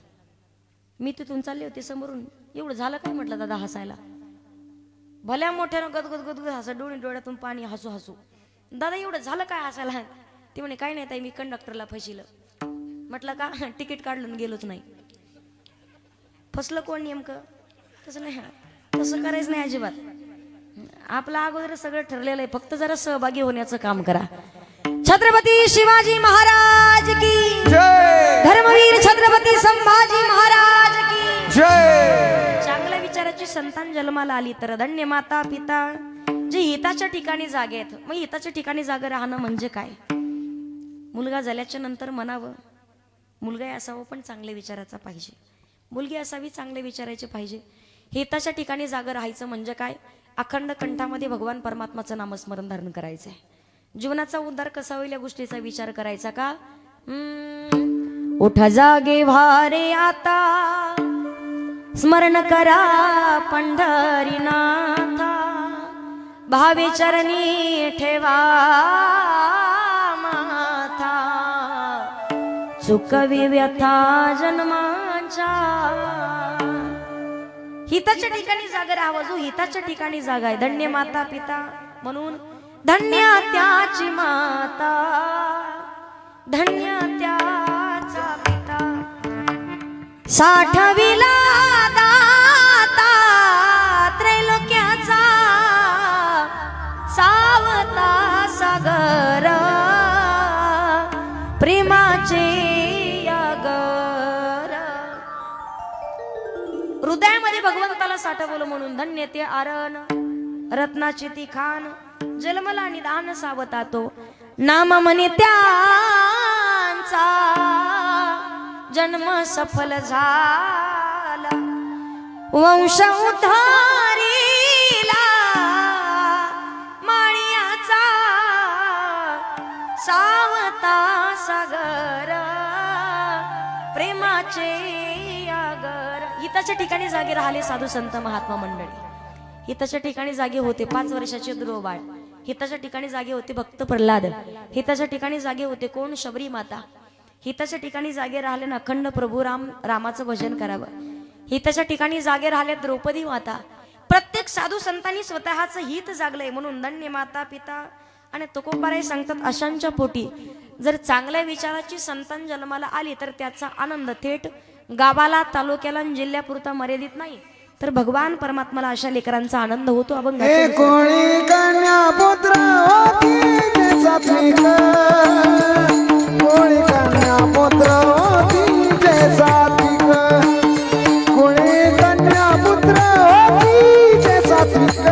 मी तिथून चालले होते समोरून. एवढं झालं काय म्हटलं दादा हसायला. भल्या मोठ्यानं गदगद गदगद हसा, डोळ्यातून पाणी, हसू हसू. दादा एवढं झालं काय हसायला. ते म्हणे काय नाही ताई मी कंडक्टरला फसिलं. म्हटलं का तिकीट काढलं गेलोच नाही. फसलं कोण नेमकं. तसं नाही, तसं करायचं नाही अजिबात. आपलं अगोदर सगळं ठरलेलं आहे. फक्त जरा सहभागी होण्याचं काम करा. छत्रपती शिवाजी महाराज की जय. धर्मवीर छत्रपती संभाजी महाराज की जय. चांगल्या विचाराची संतान जन्माला आली तर धन्य माता पिता जे हिताच्या ठिकाणी जागे आहेत. मग हिताच्या ठिकाणी जागे राहणं म्हणजे काय. मुलगा झाल्याच्या नंतर म्हणावं मुलगा असावं पण चांगल्या विचाराचा पाहिजे. मुलगी असावी चांगले विचारायचे पाहिजे. हिताच्या ठिकाणी जागं राहायचं म्हणजे काय. अखंड कंठामध्ये भगवान परमात्माचं नामस्मरण धारण करायचं आहे. जीवनाचा उद्धार कसा होईल या गोष्टीचा विचार करायचा का. उठा जागे भारे आता स्मरण करा पंढरीनाथा. भावे चरणी ठेवा माथा. चुकवी व्यथा जन्माच्या. हिताच्या ठिकाणी जागा राहावं. जो हिताच्या ठिकाणी जागा आहे. धन्य माता पिता म्हणून धन्य त्याची माता, धन्य त्याचा पिता. साठविला दाता त्रैलोक्याचा सावता सागर प्रेमाचे यागर. हृदयामध्ये भगवंताला साठवलं म्हणून धन्य ते आरण. रत्नाची ती खान जन्मला निदान सावता तो. नाम म्हणे त्यांचा जन्म सफल झाला. वंश उधारीला माळियाचा सावता सागर प्रेमाचे यागर. हिताच्या ठिकाणी जागे राहिले साधू संत महात्मा मंडळी. हिताच्या ठिकाणी जागे होते 5 वर्षाचे ध्रुव बाळ. हिताच्या ठिकाणी जागे होते भक्त प्रल्हाद. हिताच्या ठिकाणी जागे होते कोण शबरी माता. हिताच्या ठिकाणी जागे राहिले ना अखंड प्रभू रामाचं भजन करावं. हिताच्या ठिकाणी जागे राहिले द्रौपदी माता. प्रत्येक साधू संतांनी स्वतःचं हित जागलंय म्हणून धन्य माता पिता. आणि तुकोबाराय सांगतात अशांच्या पोटी जर चांगल्या विचाराची संतान जन्माला आली तर त्याचा आनंद थेट गावाला तालुक्याला आणि जिल्ह्यापुरता मर्यादित नाही तर भगवान परमात्माला अशा लेकरांचा आनंद होतो. हे कोणी कन्या पुत्र होती जे सात्विक. कोणी कन्या पुत्र होती जे सात्विक. कोणी कन्या पुत्र होती जे सात्विक.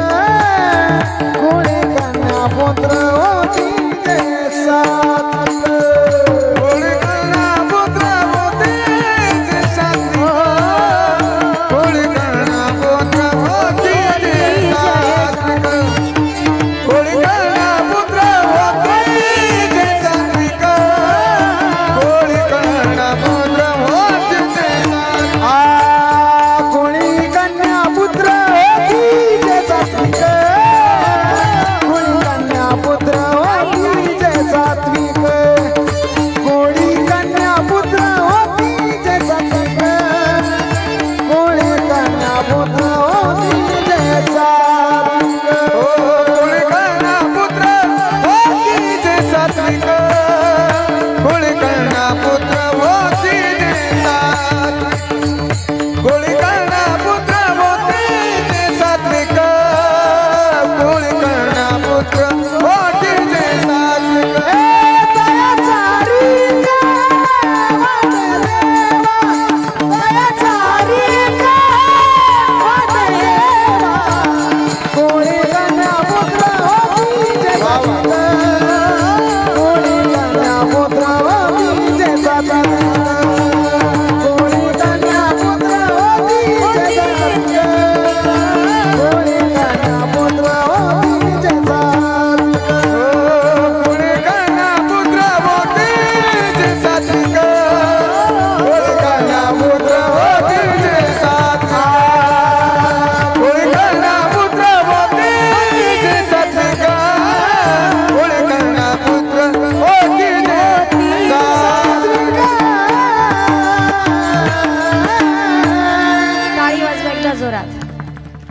कोणी कन्या पुत्र होती जे सात्विक. कोणी कन्या पुत्र होती जे सात्विक. कोणी कन्या पुत्र होती जे सात्विक. कोणी कन्या पुत्र होती जे सात्विक. कोणी कन्या पुत्र होती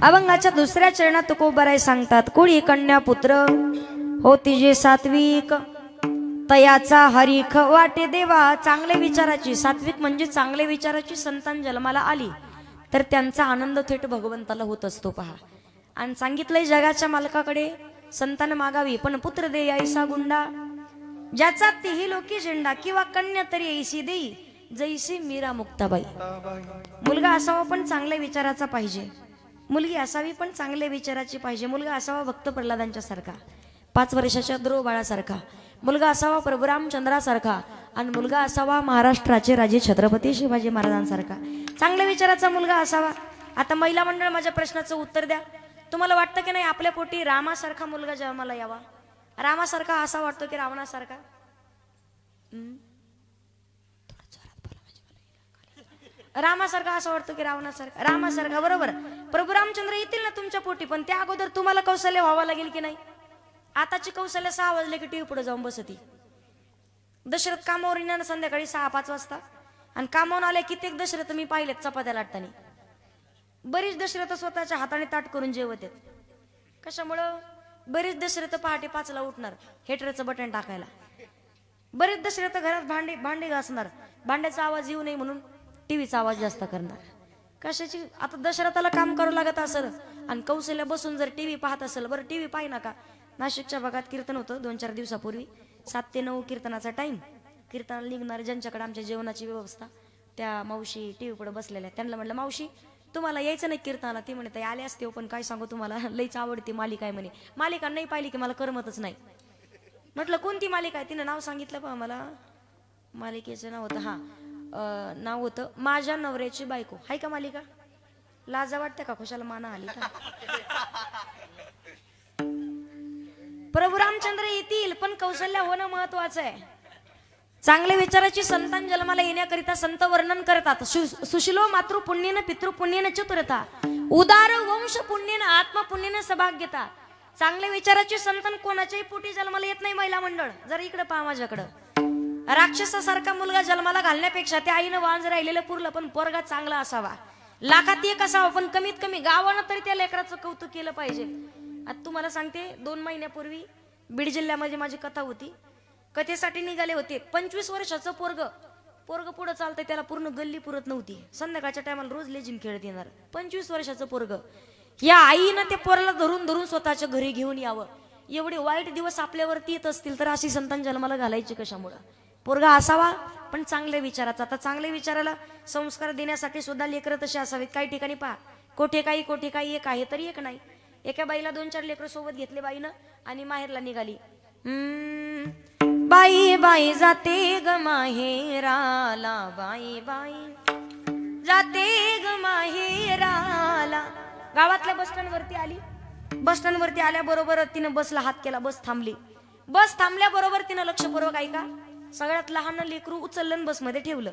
अभंगाच्या दुसऱ्या चरणात तुकोबाराय सांगतात, कुळी कन्या पुत्र होती जे सात्विक, तयाचा हरिख वाटे देवा. चांगल्या विचाराची, सात्विक म्हणजे चांगल्या विचाराची संतान जन्माला आली तर त्यांचा आनंद थेट भगवंताला होत असतो पहा. आणि सांगितलंय जगाच्या मालकाकडे संतान मागावी, पण पुत्र दे ऐसा गुंडा, ज्याचा तिही लोकी झेंडा, किंवा कन्या तरी ऐसी देई जैसी मीरा मुक्ताबाई. मुलगा असावा पण चांगल्या विचाराचा पाहिजे, मुलगी असावी पण चांगल्या विचाराची पाहिजे. मुलगा असावा भक्त प्रल्हादांच्या सारखा, 5 वर्षाच्या ध्रुव बाळासारखा. मुलगा असावा प्रभू रामचंद्रासारखा, आणि मुलगा असावा महाराष्ट्राचे राजे छत्रपती शिवाजी महाराजांसारखा. चांगल्या विचाराचा मुलगा असावा. आता महिला मंडळ, माझ्या प्रश्नाचं उत्तर द्या. तुम्हाला वाटतं की नाही आपल्या पोटी रामासारखा मुलगा जन्माला यावा? रामासारखा असा वाटतो की रावणासारखा? रामासारखा असं वाटतो की रावणासारखा? रामासारखा, बरोबर. प्रभू रामचंद्र येतील ना तुमच्या पोटी, पण त्या अगोदर तुम्हाला कौशल्य व्हावं लागेल की नाही? आताची कौशल्य 6 वाजले की टीव्ही पुढे जाऊन बसती. दशरथ कामावर येणार संध्याकाळी 6-5 वाजता, आणि कामावून आले कित्येक दशरथ मी पाहिलेत चपात्या लाटताना. बरीच दशरथ स्वतःच्या हाताने ताट करून जेवत आहेत. कशामुळं? बरीच दशरथ पहाटे 5ला उठणार हेटरचं बटन टाकायला. बरेच दशरथ घरात भांडे घासणार, भांड्याचा आवाज येऊ नये म्हणून टीव्हीचा आवाज जास्त करणार. कशाची? आता दशरथाला काम करावं लागत असेल आणि कौशल्य बसून जर टीव्ही पाहत असेल. बरं, टीव्ही पाहि नका. नाशिकच्या भागात कीर्तन होतं 2-4 दिवसापूर्वी, 7 ते 9 कीर्तनाचा टाइम. कीर्तनाला निघणार ज्यांच्याकडे आमच्या जेवणाची व्यवस्था, त्या मावशी टीव्ही पुढे बसलेल्या. त्यांना म्हटलं, मावशी तुम्हाला यायचं नाही कीर्तनाला? ती म्हणे, ताई आले असते पण काय सांगू तुम्हाला, लईच आवडती मालिका आहे म्हणे. मालिका नाही पाहिली की मला करमतच नाही. म्हटलं कोणती मालिका आहे? तिनं नाव सांगितलं पहा मला. मालिकेचं नाव होतं, नाव होतं माझ्या नवऱ्याची बायको. हाय का मालिका? लाजा वाटते का? खुशाला माना आली का? प्रभू रामचंद्र येतील पण कौशल्य होणं महत्वाचं आहे. चांगल्या विचाराची संतान जन्माला येण्याकरिता संत वर्णन करतात. सुशिलो मातृ पुण्येन पितृ पुण्येन चतुरता, उदार वंश पुण्येन आत्म पुण्येन सभाग्यता. चांगल्या विचाराची संतान कोणाच्याही पोटी जन्माला येत नाही. महिला मंडळ, जरा इकडे पहा माझ्याकडं. राक्षसासारखा मुलगा जन्माला घालण्यापेक्षा त्या आईनं वांज राहिलेलं पुरलं, पण पोरगा चांगला असावा, लाखात एक असावा, पण कमीत कमी गावानं तरी त्या लेकराचं कौतुक केलं पाहिजे. आता तुम्हाला सांगते, 2 महिन्यापूर्वी बीड जिल्ह्यामध्ये माझी कथा होती. कथेसाठी निघाले होते. 25 वर्षाचं पोरग पुढं चालतंय, त्याला पूर्ण गल्ली पुरत नव्हती. संध्याकाळच्या टायमाला रोज लेजिम खेळत येणार. 25 वर्षाचं पोरग. या आईनं ते पोराला धरून धरून स्वतःच्या घरी घेऊन यावं. एवढे वाईट दिवस आपल्यावरती येत असतील तर अशी संतान जन्माला घालायची कशामुळं? पोरगा असावा पण चांगल्या विचाराचा. आता चांगल्या विचाराला संस्कार देण्यासाठी सुद्धा लेकरं तसे असावेत. काही ठिकाणी पहा, कोठे काही एक आहे तरी एक नाही. एका बाईला 2-4 लेकरं सोबत घेतले बाईनं आणि माहेरला निघाली. बाई बाई जाते ग माहेराला, बाई बाई जाते ग माहेराला. गावातल्या बस स्टँड वरती आली. बस स्टँड वरती आल्याबरोबर तिनं बसला हात केला. बस थांबली. बस थांबल्याबरोबर तिनं लक्षपूर्वक ऐका, सगळ्यात लहान लेकरू उचललं बसमध्ये ठेवलं.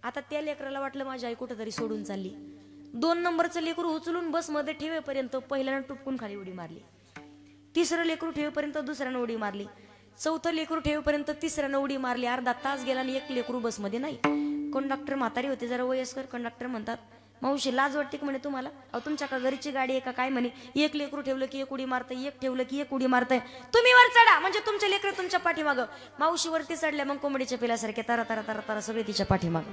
आता त्या लेकराला वाटलं माझी आई कुठेतरी सोडून चालली. 2 नंबरचं लेकरू उचलून बसमध्ये ठेवेपर्यंत पहिल्यानं टुपकून खाली उडी मारली. 3रं लेकरू ठेवेपर्यंत दुसऱ्यानं उडी मारली. 4थं लेकरू ठेवेपर्यंत 3ऱ्यानं उडी मारली. अर्धा तास गेला आणि एक लेकरू बसमध्ये नाही. कंडक्टर म्हातारी होते, जरा वयस्कर. कंडक्टर म्हणतात, मावशी लाज वाटते का म्हणे तुम्हाला? अहो तुमच्या का घरची गाडी आहे का काय म्हणे? एक लेकरू ठेवलं की एक उडी मारताय, एक ठेवलं की एक उडी मारताय. तुम्ही वर चढा म्हणजे तुमचे लेकर तुमच्या पाठीमागं. मावशी वरती चढल्या मग कोंबडीच्या पिल्यासारखे तारा तारा तारा तारा सगळे तिच्या पाठीमागं.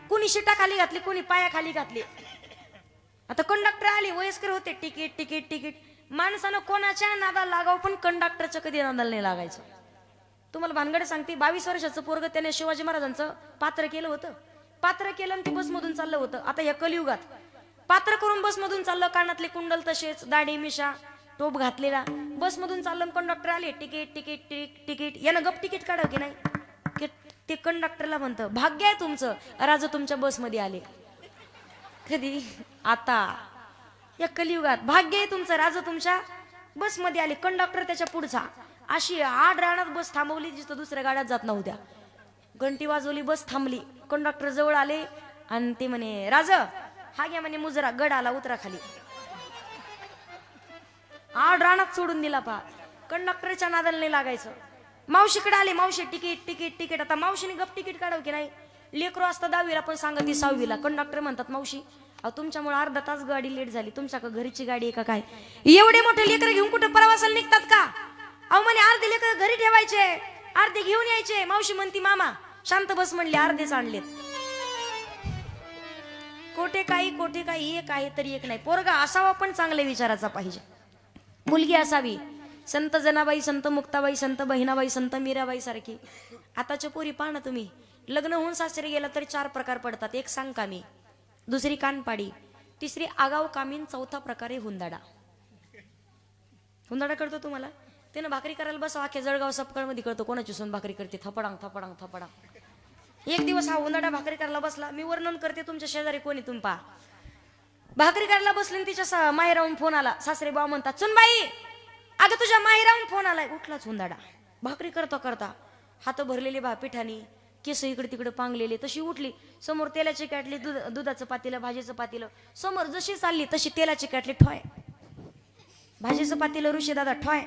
कुणी शिटा खाली घातली, कुणी पाया खाली घातली. आता कंडक्टर आली, वयस्कर होते. Ticket ticket ticket. माणसानं कोणाच्या नादाला लागावं पण कंडक्टरच्या कधी नादाला नाही लागायचं. तुम्हाला भानगड सांगते, 22 वर्षाचं पोरग त्याने शिवाजी महाराजांचं पात्र केलं होतं. पात्र केलं आणि ती बसमधून चाललं होतं. आता या कलियुगात पात्र करून बसमधून चाललं, कानातले कुंडल तसेच, दाढी मिशा टोप घातलेला, बसमधून चाललं. कंडक्टर आले, तिकीट तिकीट तिकीट. यानं गप तिकीट काढावं की नाही? ते कंडक्टरला म्हणतं, भाग्य आहे तुमचं राजा तुमच्या बसमध्ये आले. कधी? आता या कलियुगात भाग्य आहे तुमचं, राजा तुमच्या बसमध्ये आले. कंडक्टर त्याच्या पुढचा. अशी 8 रानात बस थांबवली जिथं दुसऱ्या गाड्यात जात नव्हत्या. घंटी वाजवली, बस थांबली. कंडक्टर जवळ आले आणि ते म्हणे, राजा हा घ्या म्हणे मुजरा, गड आला, उतरा खाली. 8 रानात सोडून दिला पहा. कंडक्टरच्या नादाला नाही लागायचं. मावशीकडे आले, मावशी तिकीट तिकीट तिकीट. आता मावशीने गप तिकीट काढावं की नाही? लेकरू असतं 10वीला पण सांगते 6वीला. कंडक्टर म्हणतात मावशी अहो तुमच्यामुळे अर्धा तास गाडी लेट झाली, तुमच्याकडे घरीची गाडी आहे का काय? एवढे मोठे लेकर घेऊन कुठे प्रवासाला निघतात का? अहो म्हणे अर्धे लेकर घरी ठेवायचे, अर्धे घेऊन यायचे. मावशी म्हणती मामा शांत बस म्हणले, अर्धेच आणलेत. कोठे काही एक आहे तरी एक नाही. पोरगा असावा पण चांगल्या विचाराचा पाहिजे, मुलगी असावी. संत जनाबाई, संत मुक्ताबाई, संत बहिणाबाई, संत मीराबाई सारखी. आताच्या पोरी पहा ना तुम्ही, लग्न होऊन सासरी गेला तरी 4 प्रकार पडतात. एक सांग कामी, दुसरी कानपाडी, तिसरी आगाव कामीन, चौथा प्रकारे हुंदाडा. हुंदाडा कळतो तुम्हाला? त्यानं भाकरी करायला बस अख्या जळगाव सपकाळ मध्ये कळतो कोणाची सून भाकरी करते. थपडांग थपडांग थपडांग. एक दिवस हा हुंदाडा भाकरी करायला बसला. मी वर्णन करते, तुमच्या शेजारी कोणी तुम्ही पहा. भाकरी करायला बसले तिच्या माहेराहून फोन आला. सासरे बाबा म्हणतात सुनबाई अगं तुझ्या माहेराहून फोन आलाय. उठलाच हुंदाडा. भाकरी करता करता हात भरलेले पिठानी, केस इकडे तिकडे पांगलेले. तशी उठली, समोर तेलाची कॅटली, दुधाचं पातेलं, भाजीचं पातेलं. समोर जशी चालली तशी तेलाची कॅटली ठॉय, भाजीचं पातेलं ऋषी दादा ठॉय.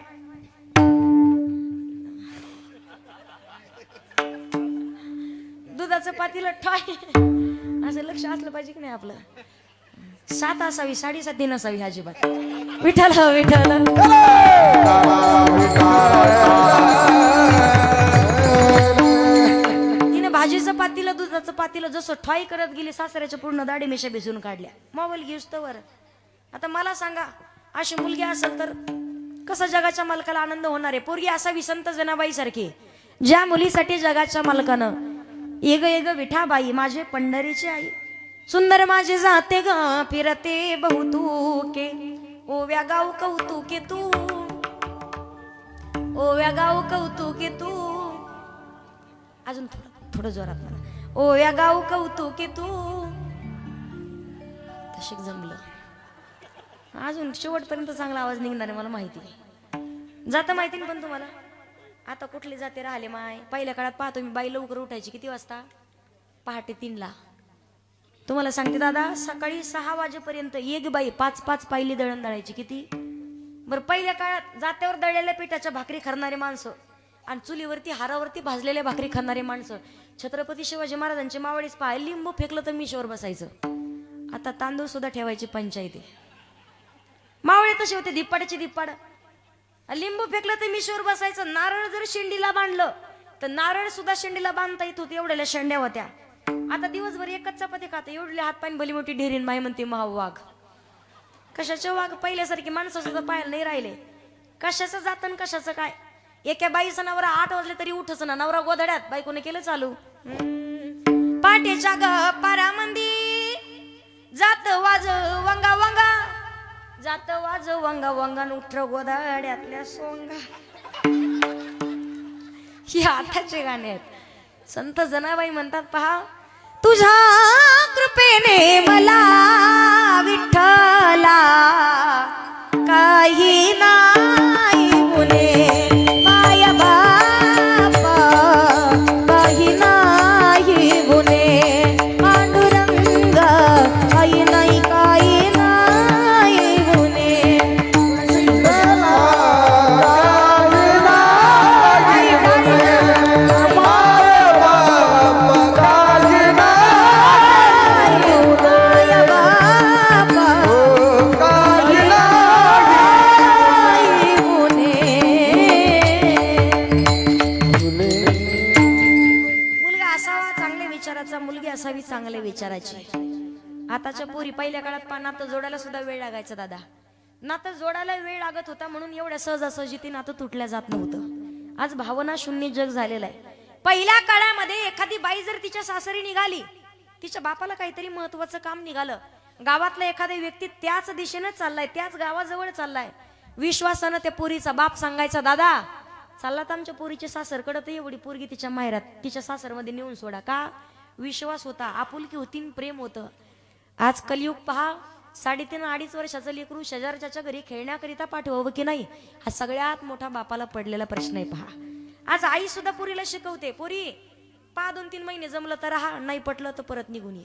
दुधाचं पातेलं ठॉय. असं लक्ष असलं पाहिजे की नाही आपलं? 7 असावी, 7.5 नसावी अजिबात. विठ्ठल विठ्ठल. भाजीचं पातीलं, दुधाचं पातीलं जसं ठॉय करत गेली, सासऱ्याच्या पूर्ण दाढी मिशा भिजून काढल्या. मोबाईल घेऊस तर आता मला सांगा, अशी मुलगी असेल तर कसा जगाच्या मालकाला आनंद होणार आहे? पोरगी असावी संत जनाबाई सारखी, ज्या मुलीसाठी जगाच्या मालकानं एग एग विठाबाई माझे पंढरीची आई, सुंदर माझे जाते ग फिरते बहुतूके, ओव्या गाव कौतुके तू, ओव्या गाव कौतुके तू. अजून थोडं जोरात म्हणा. ओव्या गाव कौतुके तू. तशी जमलं. अजून शेवटपर्यंत चांगला आवाज निघणार आहे मला माहिती आहे. जाता माहिती नाही पण तुम्हाला आता कुठले जाते राहिले माय. पहिल्या काळात पाहतो मी, बाई लवकर उठायची किती वाजता? पहाटे 3ला. तुम्हाला सांगते दादा, सकाळी 6 वाजेपर्यंत एक बाई 5-5 पायली दळण दळायची. किती बरं? पहिल्या काळात जात्यावर दळलेल्या पिठाच्या भाकरी करणारे माणसं आणि चुलीवरती हारावरती भाजलेल्या भाकरी खाणारे माणसं. छत्रपती शिवाजी महाराजांचे मावळीच पाय, लिंबू फेकलं तर मिशीवर बसायचं. आता तांदूळ सुद्धा ठेवायची पंचायती. मावळे तसे होते, धिप्पाडाचे धिप्पाड. लिंबू फेकलं तर मिशीवर बसायचं. नारळ जर शेंडीला बांधलं तर नारळ सुद्धा शेंडीला बांधता येत होते, एवढ्या शेंड्या होत्या. आता दिवसभर एकच चपाती खाते, एवढले हात पाय भली मोठी ढेरीन माय म्हणते महाव वाघ. कशाचे वाघ? पहिल्यासारखी माणसं सुद्धा पाहायला नाही राहिले. कशाचं जातं कशाचं काय? एका बाईचा नवरा 8 वाजले तरी उठच ना. नवरा गोधड्यात, बायकोने केलं चालू. पाटेच्या गपारा मंदी जात वाज वंगा वंगा, जात वाज वंगा वंगा, उठ गोधड्यातल्या सोंगा. ही आताचे गाणे आहेत. संत जनाबाई म्हणतात पहा, तुझ्या कृपेने मला विठ्ठला काही नाही गुणे, माया बापा काही नाही गुणे, पांडुरंग काही नाही काही नाही गुणे. मुलगी असावी चांगल्या विचाराची. आताच्या पोरी पहिल्या काळात नातं जोडायला सुद्धा वेळ लागायचा दादा. नातं जोडायला वेळ लागत होता म्हणून एवढ्या सहजासहजी ते नातं तुटल्या जात नव्हतं. आज भावना शून्य जग झालेलं आहे. पहिल्या काळामध्ये एखादी बाई जर तिच्या सासरी निघाली, तिच्या बापाला काहीतरी महत्वाचं काम निघालं, गावातला एखादा व्यक्ती त्याच दिशेने चाललाय, त्याच गावाजवळ चाललाय, विश्वासानं त्या पोरीचा बाप सांगायचा, दादा चालला तर आमच्या पोरीच्या सासरकडे, तर एवढी पोरगी तिच्या माहेरात तिच्या सासरमध्ये नेऊन सोडा. का? विश्वास होता, आपुलकी होती, प्रेम होतं. आज कलियुग पहा, 3.5-2.5 वर्षाचं लेकरू शेजारच्या घरी खेळण्याकरिता पाठवावं की नाही, हा सगळ्यात मोठा बापाला पडलेला प्रश्न आहे. पहा आज आई सुद्धा पोरीला शिकवते, पोरी पहा 2-3 महिने जमलं तर राहा, नाही पटलं तर परत निघून ये.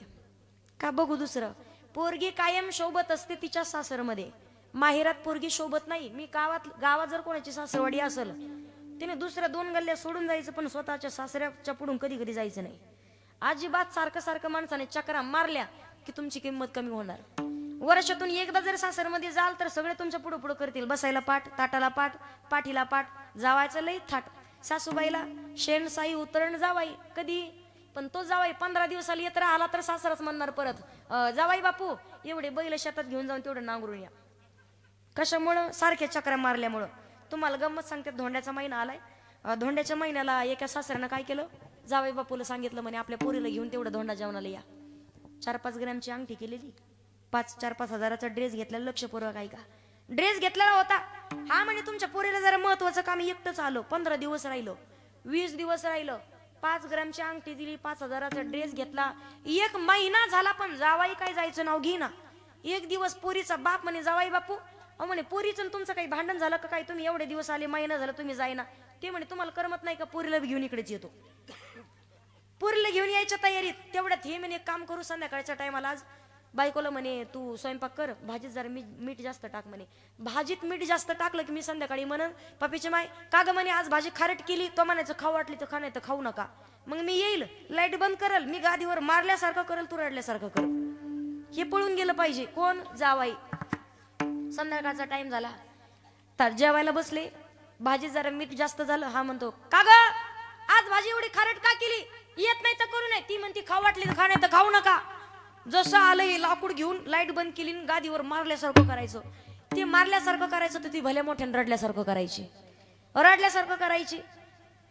का बघू दुसरं? पोरगी कायम शोभत असते तिच्या सासरमध्ये, माहेरात पोरगी शोभत नाही. मी गावात जर कोणाची सासरवाडी असेल, तिने दुसऱ्या 2 गल्ल्या सोडून जायचं, पण स्वतःच्या सासऱ्याच्या पुढून कधी कधी जायचं नाही. अजिबात सारखं सारखं माणसाने चक्रा मारल्या की तुमची किंमत कमी होणार. वर्षातून एकदा जर सासरमध्ये जाल तर सगळे तुमच्या पुढं पुढं करतील. बसायला पाठ, ताटाला पाठ, पाठीला पाठ, जावायचं लई थाट. सासूबाईला शेण साई उतरण जावाई कधी, पण तो जावाई 15 दिवसाला येत राहिला तर सासरच म्हणणार परत, जावाई बापू एवढे बैल शेतात घेऊन जाऊन तेवढं नांगरून या. कशामुळं? सारख्या चक्रा मारल्यामुळं. तुम्हाला गंमत सांगते, धोंड्याचा महिना आलाय. धोंड्याच्या महिन्याला एका सासऱ्यानं काय केलं, जावई बापूला सांगितलं म्हणे आपल्या पोरीला घेऊन तेवढं धोंडा जेवणाला या. 4-5 ग्रॅमची अंगठी केलेली, 4-5 हजाराचा ड्रेस घेतलेला, लक्षपूर्वक ऐका. ड्रेस घेतलेला होता. हा म्हणे तुमच्या पोरीला जरा महत्वाचं काम एकटंच आलं. 15 दिवस राहिलं, 20 दिवस राहिलं, 5 ग्रॅमची अंगठी दिली, 5 हजाराचा ड्रेस घेतला. 1 महिना झाला पण जावाई काय जायचं नाव घेईना. एक दिवस पोरीचा बाप म्हणे, जावाई बापू अहो म्हणे पोरीचं तुमचं काही भांडण झालं का काय, तुम्ही एवढे दिवस आले, महिना झाला तुम्ही जाईना. ते म्हणे तुम्हाला करमत नाही का, पोरीला घेऊन इकडेच येतो. पोरीला घेऊन यायच्या तयारीत तेवढ्यात हे म्हणे काम करू संध्याकाळच्या टायमाला. आज बायकोला म्हणे तू स्वयंपाक कर, भाजीत जरा मीठ जास्त टाक म्हणे. भाजीत मीठ जास्त टाकलं की मी संध्याकाळी म्हणन पप्पीची माय का ग म्हणे आज भाजी खारट केली. तो म्हणायचं खाऊ वाटली तर खा, नाही तर खाऊ नका. मग मी येईल, लाईट बंद करल, मी गादीवर मारल्यासारखं करल, तू रडल्यासारखं कर. हे पळून गेलं पाहिजे. कोण? जावाई. संध्याकाळचा टाइम झाला तर जेवायला बसले, भाजी जरा मीठ जास्त झालं. हा म्हणतो का ग आज भाजी एवढी खारट का केली, येत नाही तर करू नये. ती म्हणती खाऊ वाटली तर खा, नाही तर खाऊ नका. जसं आलं लाकूड घेऊन लाईट बंद केली, गादीवर मारल्यासारखं करायचं. ते मारल्यासारखं करायचं तर ती भल्या मोठ्यानं रडल्यासारखं करायची, रडल्यासारखं करायची.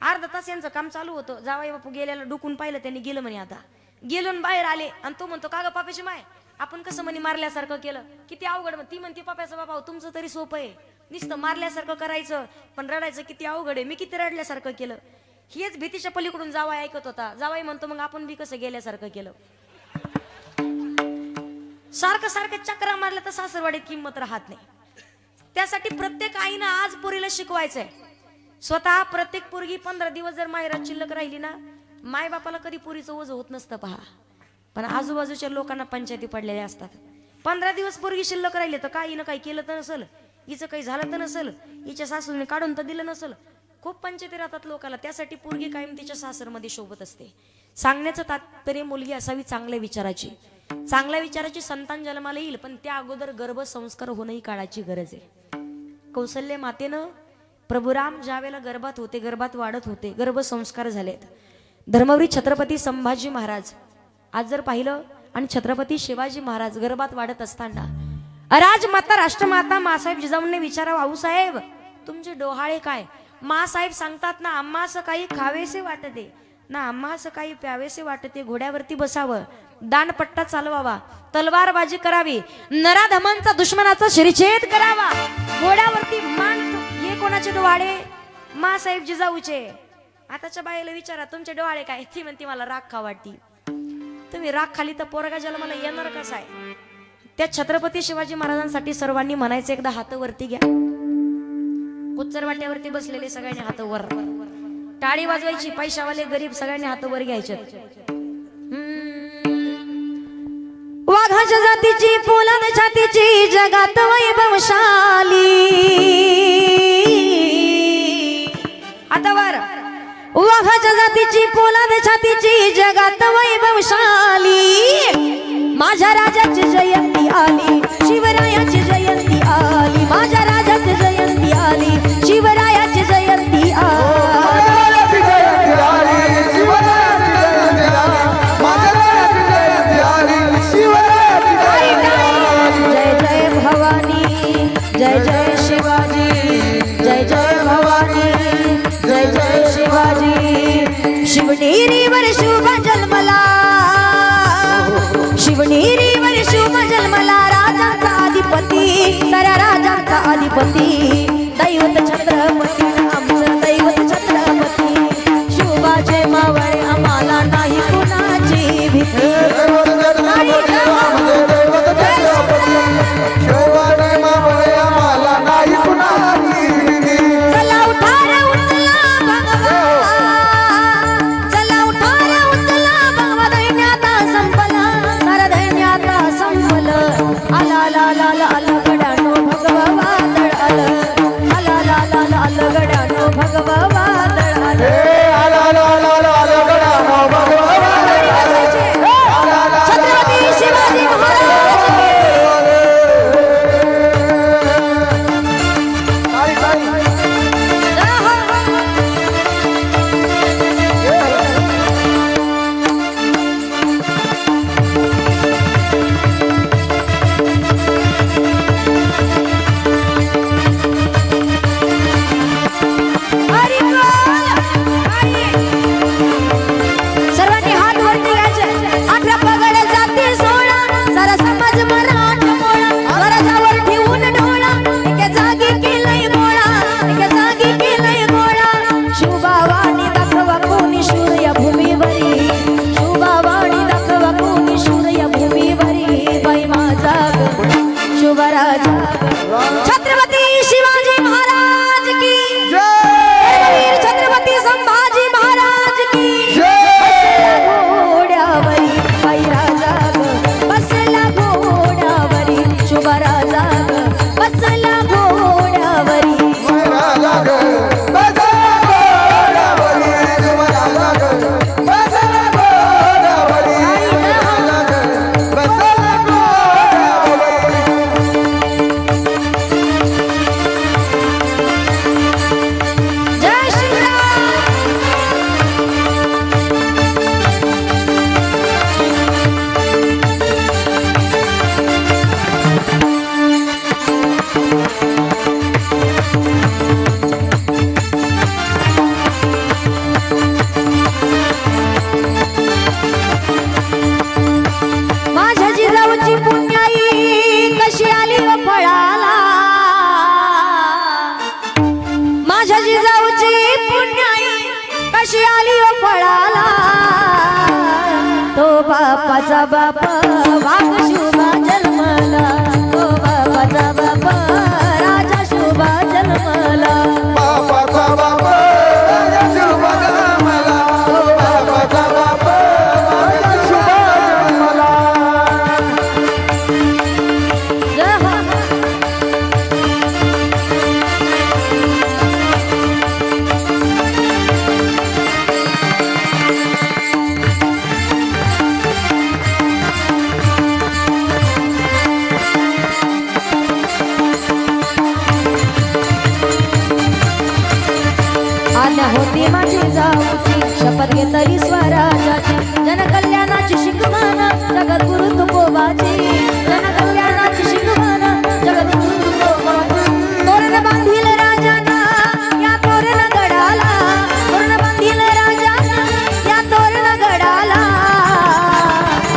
अर्धा तास यांचं काम चालू होतं. जावाई बापू गेल्याला डुकून पाहिलं, त्यांनी गेलं म्हणे. आता गेलो बाहेर आले आणि तो म्हणतो का ग पापाची माय आपण कसं म्हणे मारल्यासारखं केलं, किती अवघड. ती म्हणते पप्याचं बाबा तुमचं तरी सोपं आहे, नुसतं मारल्यासारखं करायचं पण रडायचं किती अवघड आहे. मी किती रडल्यासारखं केलं. हेच भीतीच्या पलीकडून जावाई ऐकत होता. जावाई म्हणतो मग आपण बी कसं गेल्यासारखं केलं. सारखं सारखं चक्रा मारलं तर सासरवाडीत किंमत राहत नाही. त्यासाठी प्रत्येक आईनं आज पोरीला शिकवायचंय. स्वतः प्रत्येक पोरगी 15 दिवस जर माहेरात शिल्लक राहिली ना, माय बापाला कधी पोरीचं ओझं होत नसतं पहा. पण आजूबाजूच्या लोकांना पंचायती पडलेल्या असतात. 15 दिवस पोरगी शिल्लक राहिली तर काही ना काही केलं तर नसल, हिचं काही झालं तर नसल, हिच्या सासूने काढून तर दिलं नसल, खूप पंचायती राहतात लोकांना. त्यासाठी पोरगी कायम तिच्या सासरमध्ये शोभत असते. सांगण्याचं तात्पर्य मुलगी असावी चांगल्या विचाराची. चांगल्या विचाराची संतान जन्माला येईल, पण त्या अगोदर गर्भसंस्कार होणं ही काळाची गरज आहे. कौसल्य मातेनं प्रभुराम ज्या वेळेला गर्भात होते, गर्भात वाढत होते, गर्भसंस्कार झालेत. धर्मवीर छत्रपती संभाजी महाराज आज जर पाहिलं आणि छत्रपती शिवाजी महाराज गर्भात वाढत असताना राजमाता राष्ट्रमाता मासाहेब जिजाऊंनी विचारावं, आऊसाहेब तुमचे डोहाळे काय. मासाहेब सांगतात ना आम्हा असं काही खावेसे वाटते ना, आम्हा असं काही प्यावेसे वाटते. घोड्यावरती बसावं, दानपट्टा चालवावा, तलवारबाजी करावी, नराधमांचा दुश्मनाचा शिरछेद करावा, घोड्यावरती मान. हे कोणाचे डोहाळे? मासाहेब जिजाऊचे. आताच्या बाईला विचारा तुमचे डोहाळे काय, ती म्हणते मला राख खा वाटती. तुम्ही राख खाली तर पोरगा जन्माला येणार कसा आहे. त्या छत्रपती शिवाजी महाराजांसाठी सर्वांनी म्हणायचं एकदा हात वरती घ्या. कुच्चर वाट्यावरती बसलेले सगळ्यांनी हात वर, टाळी वाजवायची. पैशावाले गरीब सगळ्यांनी हात वर घ्यायचे. वाघाच्या जातीची पोलाद छातीची जगात वैभवशाली. हातावर. वाघाच्या जातीची पोलाद छातीची जगात वैभवशाली. माझ्या राजाची जयंती आली, शिवरायाची जयंती आली. माझ्या राजाची जयंती आली, शिवरायाची जयंती आली. जय जय भवानी, जय जय शिवाजी, जय जय भवानी, जय जय शिवाजी. शिवनेरीवर शुभ जन्मला, शिवनेरीवर शुभ जन्मला राजांचा अधिपती, साऱ्या राजांचा अधिपती. दैवत छत्रपती आमचं दैवत छत्रपती. शुभाचे मावळे आम्हाला नाही कुणाची भीती. आला बाप वाघ शुभा जन्मला ओ बापाचा बाप राजा शुभा जन्मला बापाचा बाप शुभ जन्मला बापाचा बाप शुभ जन्मला जय हो. आज्ञा होती माझी जाऊची शपथ घेतली स्वराजाची जनकल्याणाची शिकवण जगद्गुरु तुकोबाची जनकल्याणाची शिकवण जगद्गुरु तुकोबाची तोरण बांधील राजाना या तोरण गडाला तोरण बांधील राजाना या तोरण गडाला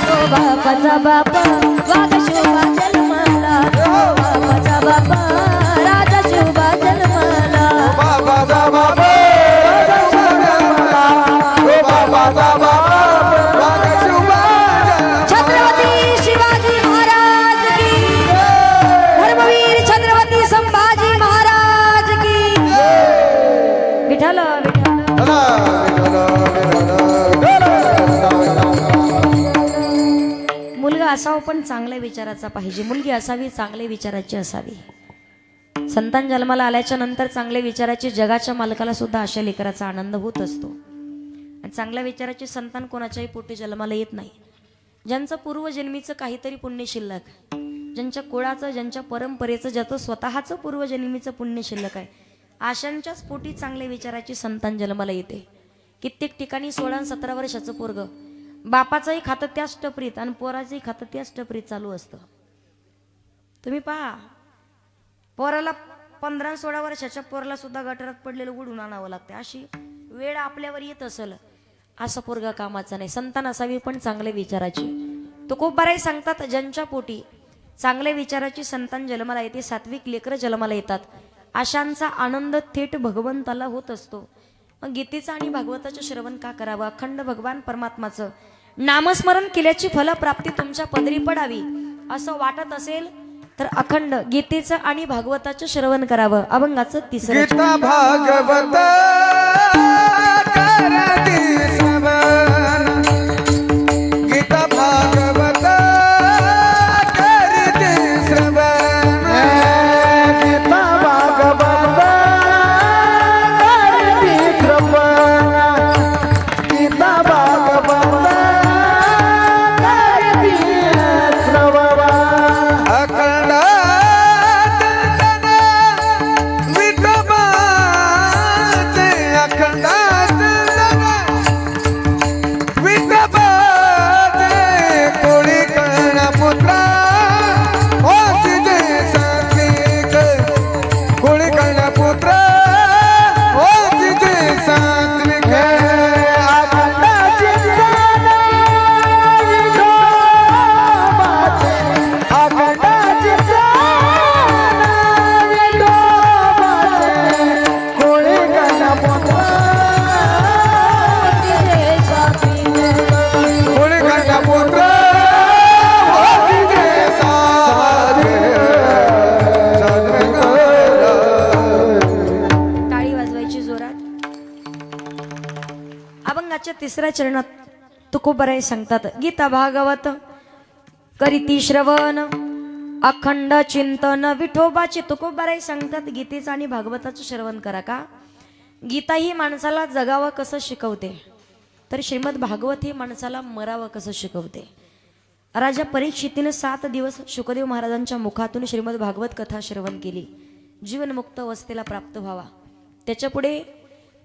ओ बापाचा बाप वाघ शोभा जन्मला ओ बापाचा बाप राजा शोभा जन्मला बापाचा बाप बाबाचा बाप शुभ छत्रपती शिवाजी महाराज की धर्मवीर छत्रपती संभाजी महाराज की विठ्ठल मुलगा असावा पण चांगल्या विचाराचा पाहिजे मुलगी असावी चांगल्या विचाराची असावी संतान जन्माला आल्याच्या नंतर चांगल्या विचाराची जगाच्या मालकाला सुद्धा अशा लेकराचा आनंद होत असतो आणि चांगल्या विचाराचे संतान कोणाच्याही पोटी जन्माला येत नाही ज्यांचं पूर्वजन्मीचं काहीतरी पुण्य शिल्लक ज्यांच्या कुळाचं ज्यांच्या परंपरेचं ज्याचं स्वतःचं पूर्वजन्मीचं पुण्य शिल्लक आहे आशांच्याच पोटी चांगल्या विचाराची संतान जन्माला येते कित्येक ठिकाणी 16-17 वर्षाचं पोरग बापाचंही खातं त्याच टपरीत आणि पोराचंही खातं त्याच टपरीत चालू असतं तुम्ही पहा पोराला 15-16 वर्षाच्या पोराला सुद्धा गटारात पडलेलं उडून आणावं लागते अशी वेळ आपल्यावर येत असेल असा पोरगा कामाचा नाही संतान असावी पण चांगल्या विचाराची तो खूप बराही सांगतात ज्यांच्या पोटी चांगल्या विचाराची संतान जन्माला येते सात्विक लेकरं जन्माला येतात आशांचा आनंद थेट भगवंताला होत असतो मग गीतेचं आणि भागवताचं श्रवण का करावं अखंड भगवान परमात्माचं नामस्मरण केल्याची फलप्राप्ती तुमच्या पदरी पडावी असं वाटत असेल तर अखंड गीतेचं आणि भागवताचं श्रवण करावं अभंगाचं तिसरं गीता भागवत करती श्रवण गीता भागवत करती श्रवण गीता भागवत करती श्रवण गीता भागवत करती श्रवण अखंड तिसऱ्या चरणात तुकोबराय सांगतात गीता भागवत करीती श्रवण अखंड चिंतन विठोबाचे तुकोबराय सांगतात गीतेचं आणि भागवताचं श्रवण करा का गीता ही माणसाला जगावं कसं शिकवते तर श्रीमद भागवत ही माणसाला मरावं कसं शिकवते राजा परीक्षितीने 7 दिवस शुकदेव महाराजांच्या मुखातून श्रीमद भागवत कथा श्रवण केली जीवनमुक्त अवस्थेला प्राप्त व्हावा त्याच्या पुढे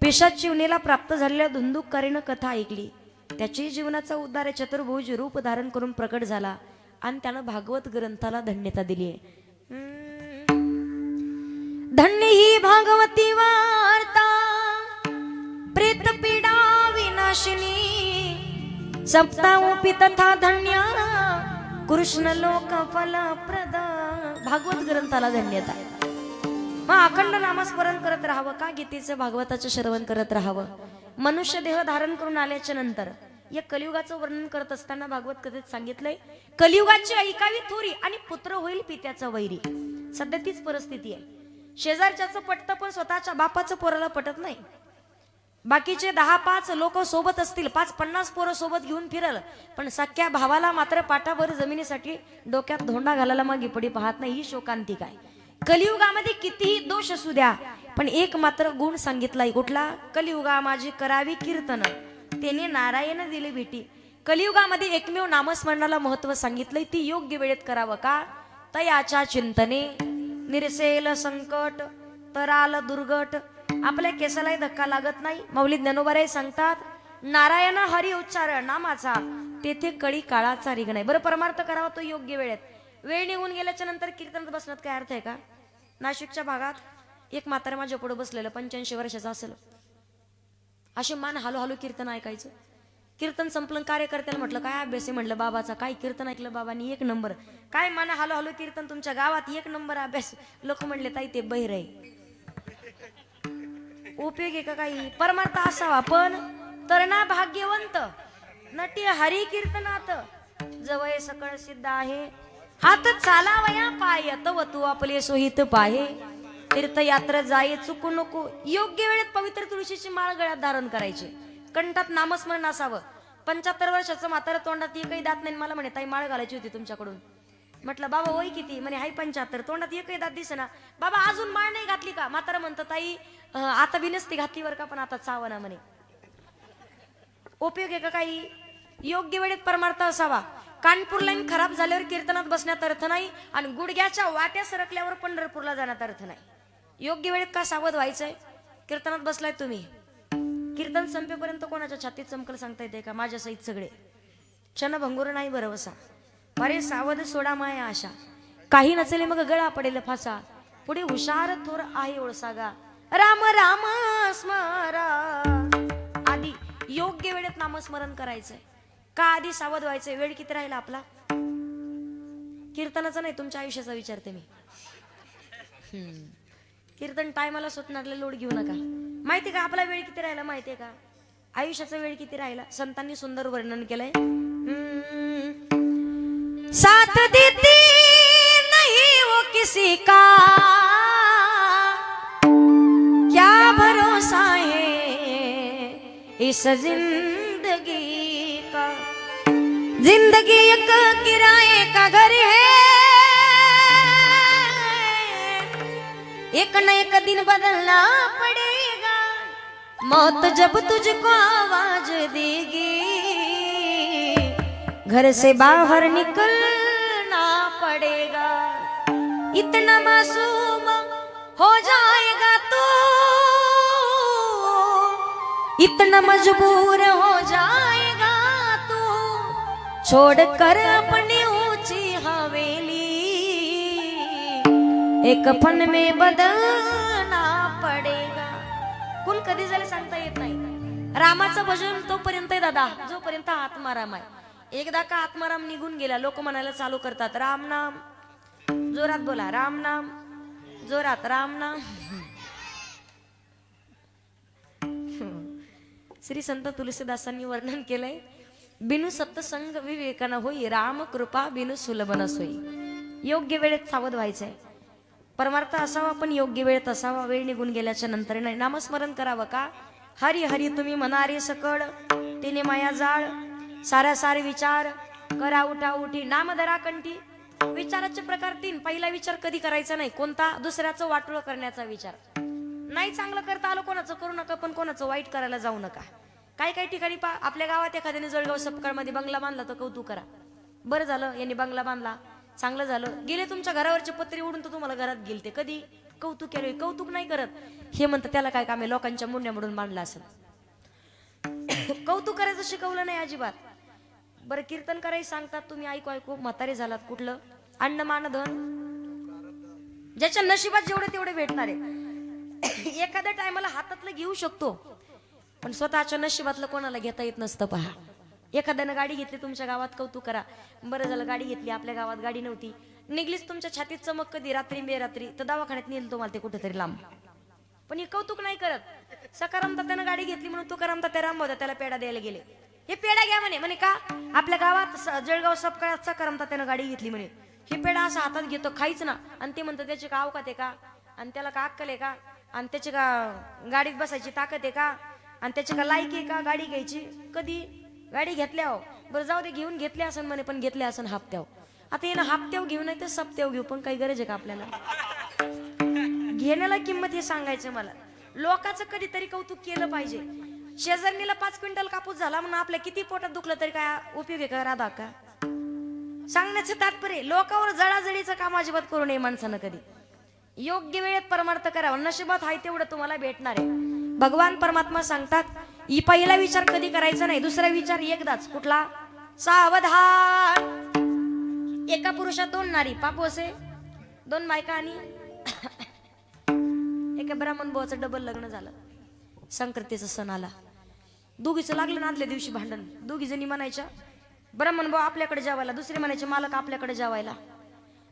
पेशाच जीवनेला प्राप्त झालेल्या धुंदुककारीनं कथा ऐकली त्याची जीवनाचा उद्धार चतुर्भुज रूप धारण करून प्रकट झाला आणि त्यानं भागवत ग्रंथाला धन्यता दिली धन्य ही भागवती वार्ता प्रेत पीडा विनाशिनी सप्तावपी तथा धन्य कृष्ण लोक फलप्रद भागवत ग्रंथाला धन्यता मग अखंड नामस्मरण करत राहावं का गीतेचं भागवताचं श्रवण करत राहावं मनुष्य देह धारण करून आल्याच्या नंतर या कलियुगाचं वर्णन करत असताना भागवत कथेत सांगितलंय, कलियुगाची ऐकावी थोरी आणि पुत्र होईल पित्याचा वैरी. सध्या तीच परिस्थिती आहे. शेजारच्याचं पटतं पण स्वतःच्या बापाचं पोराला पटत नाही. बाकीचे 10-5 लोक सोबत असतील, 5-50 पोरं सोबत घेऊन फिरल, पण सख्या भावाला मात्र पाठाभर जमिनीसाठी डोक्यात धोंडा घालायला मागे पडी पाहत नाही. ही शोकांतिका आहे. कलियुगामध्ये कितीही दोष असू द्या, पण एक मात्र गुण सांगितलाय. कुठला? कलियुगा माझी करावी कीर्तन, त्याने नारायण दिले भेटी. कलियुगामध्ये एकमेव नामस्मरणाला महत्व सांगितलंय. ती योग्य वेळेत करावं का? तयाच्या चिंतने निरसेल संकट, तराल दुर्गट. आपल्या केसालाही धक्का लागत नाही. माऊली ज्ञानोबाराय सांगतात, नारायण हरी उच्चार नामाचा, तेथे कळी काळाचा रिग नाही. बरं, परमार्थ करावा तो योग्य वेळेत. वेळ निघून गेल्याच्या नंतर कीर्तनात बसण्यात काय अर्थ आहे का? नाशिकच्या भागात एक म्हातारा माझ्या पुढे बसलेलं, 85 वर्षाचा असेल. अशी मान हालू हालू कीर्तन ऐकायचं. कीर्तन संपलं, कार्यकर्त्याला म्हटलं काय अभ्यास आहे? म्हटलं बाबाचा. काय कीर्तन ऐकलं बाबांनी? 1 नंबर. काय मान हालू हालू कीर्तन तुमच्या गावात? 1 नंबर अभ्यास. लोक म्हणले ताई ते बहिर आहे. उपयोग आहे का काही? परमार्थ असावा. पण तरणा भाग्यवंत नटी हरी कीर्तनात जवळ सकळ सिद्ध आहे. हात चालावया पाय तव तू आपले सोहित पाहे. तीर्थयात्रा जाये चुकू नको. योग्य वेळेत पवित्र तुळशीची माळ गळ्यात धारण करायची. कंठात नामस्मरण असावं. 75 वर्षाचं म्हातारा, तोंडात एकही दात नाही. मला म्हणे ताई माळ घालायची होती तुमच्याकडून. म्हटलं बाबा वय किती? म्हणे हाय 75. तोंडात एकही दात दिसेना. बाबा अजून माळ नाही घातली का? म्हातारा म्हणतं ताई आता बिनसती घातली वर का, पण आता चावना म्हणे. उपयोग आहे का काही? योग्य वेळेत परमार्थ असावा. कानपूर लाईन खराब झाल्यावर कीर्तनात बसण्यात अर्थ नाही, आणि गुडघ्याच्या वाट्या सरकल्यावर पंढरपूरला जाण्यात अर्थ नाही. योग्य वेळेत का सावध व्हायचंय? कीर्तनात बसलाय तुम्ही, कीर्तन संपेपर्यंत कोणाच्या छातीत चमकल सांगता येते का? माझ्या सहित सगळे क्षणभंगुर नाही भरवसा. अरे सावध सोडा माया आशा, काही नचले मग गळा पडेल फासा. पुढे हुशार थोर आहे ओळसागा. राम राम स्मरा. आधी योग्य वेळेत नामस्मरण करायचंय का? आधी सावध व्हायचंय. वेळ किती राहिला आपला? कीर्तनाचा नाही, तुमच्या आयुष्याचा विचारते मी. कीर्तन टायमाला सुटणारले लोड घेऊ नका. माहिती का आपला वेळ किती राहिला? माहितीये का आयुष्याचा वेळ किती राहिला? संतांनी सुंदर वर्णन केलंय. साथ देती नहीं वो किसी का, क्या भरोसा है इस जिंदगी का. जिंदगी एक किराए का घर है, एक न एक दिन बदलना पड़ेगा. मौत जब तुझको आवाज देगी, घर से बाहर निकलना पड़ेगा. इतना मासूम हो जाएगा तू, इतना मजबूर हो जाएगा तू, छोड़कर अपनी ऊंची हवेली, एक फन में बदलना पडेगा. कुल कधी झाले सांगता येत नाही. रामाचं भजन तोपर्यंत आहे दादा जोपर्यंत आत्माराम आहे. एकदा का आत्माराम निघून गेला, लोक म्हणायला चालू करतात राम नाम. जोरात बोला राम नाम, जोरात राम नाम. श्री संत तुलसीदासांनी वर्णन केलंय, बिनु सत्संग विवेकन होई, राम कृपा बिनु सुलभ नसोई. योग्य वेळेत सावध व्हायचंय. परमार्थ असावा पण योग्य वेळेत असावा. वेळ निघून गेल्याच्या नंतर नाही. नामस्मरण करावं का? हरी हरी तुम्ही म्हणारे सकळ, तिने माया जाळ. सारा सारे विचार करा उठा उठी, नाम धरा कंठी. विचाराचे प्रकार 3. पहिला विचार कधी करायचा नाही. कोणता? दुसऱ्याचं वाटोळ करण्याचा विचार. नाही चांगलं करता आलं कोणाचं करू नका, पण कोणाचं वाईट करायला जाऊ नका. काही काही ठिकाणी आपल्या गावात एखाद्याने जळगाव सपकाळमध्ये बंगला बांधला तर कौतुक करा. बरं झालं यांनी बंगला बांधला, चांगलं झालं. गेले तुमच्या घरावरचे पत्रे उडून तर तुम्हाला घरात गेलते. कधी? कौतुक केलं. कौतुक नाही करत. हे म्हणतं त्याला काय काम आहे, लोकांच्या मुंड्या मोडून बांधला असेल. कौतुक करायचं शिकवलं नाही अजिबात. बरं कीर्तन करायचं सांगतात तुम्ही, ऐकू ऐकू म्हातारे झालात. कुठलं? अन्न मान धन, ज्याच्या नशिबात जेवढे तेवढे भेटणार आहे. एखाद्या टायमाला हातातलं घेऊ शकतो, पण स्वतःच्या नशिबातलं कोणाला घेता येत नसतं. पहा, एखाद्यानं गाडी घेतली तुमच्या गावात, कौतुक करा. बरं झालं गाडी घेतली, आपल्या गावात गाडी नव्हती. निघलीच तुमच्या छातीत चमक कधी रात्री बेरात्री तर दवाखान्यात नेल तुम्हाला ते कुठेतरी लांब. पण हे कौतुक नाही करत. सकाराम तात्यानं गाडी घेतली म्हणून तुकाराम तात्या राम होता त्याला पेढा द्यायला गेले. हे पेढा घ्या म्हणे. म्हणे का? आपल्या गावात जळगाव सपकाळचा करमता त्यानं गाडी घेतली म्हणे. हे पेढा असा हातात घेतो, खाईच ना. आणि ते म्हणतं त्याची का अवकात आहे का, आणि त्याला का अक्कल आहे का, आणि त्याची का गाडीत बसायची ताकद आहे का, आणि त्याची का लायकी आहे का गाडी घ्यायची. कधी गाडी घेतल्या हो, बरं जाऊ दे, घेऊन घेतले असन म्हणे, पण घेतले असन हप्त्याव. आता येणं हप्त्याव घेऊ नाही तर सप्त्याव घेऊ, पण काही गरज आहे का आपल्याला घेण्याला किंमत हे सांगायचं मला. लोकांचं कधीतरी कौतुक केलं पाहिजे. शेजारणीला 5 क्विंटल कापूस झाला म्हणून आपल्या किती पोटात दुखलं तरी काय उपयोग आहे का राधा का. सांगण्याचं तात्पर्य लोकांवर जळाजळीचं काम अजिबात करू नये माणसानं. कधी योग्य वेळेत परमार्थ करावं. नशिबात आहे तेवढं तुम्हाला भेटणार आहे. भगवान परमात्मा सांगतात ही पहिला विचार कधी करायचा नाही, दुसरा विचार एकदाच. कुठला? सावधान. एका पुरुषात 2 नारी, पापू असे 2 बायका आणि एका ब्राह्मण भावाचं डबल लग्न झालं. संक्रांतीचा सण आला, दोघीचं लागलं ना आदल्या दिवशी भांडण. दोघी जणी म्हणायच्या ब्राह्मण भाऊ आपल्याकडे जेवायला, दुसरे म्हणायचे मालक आपल्याकडे जेवायला.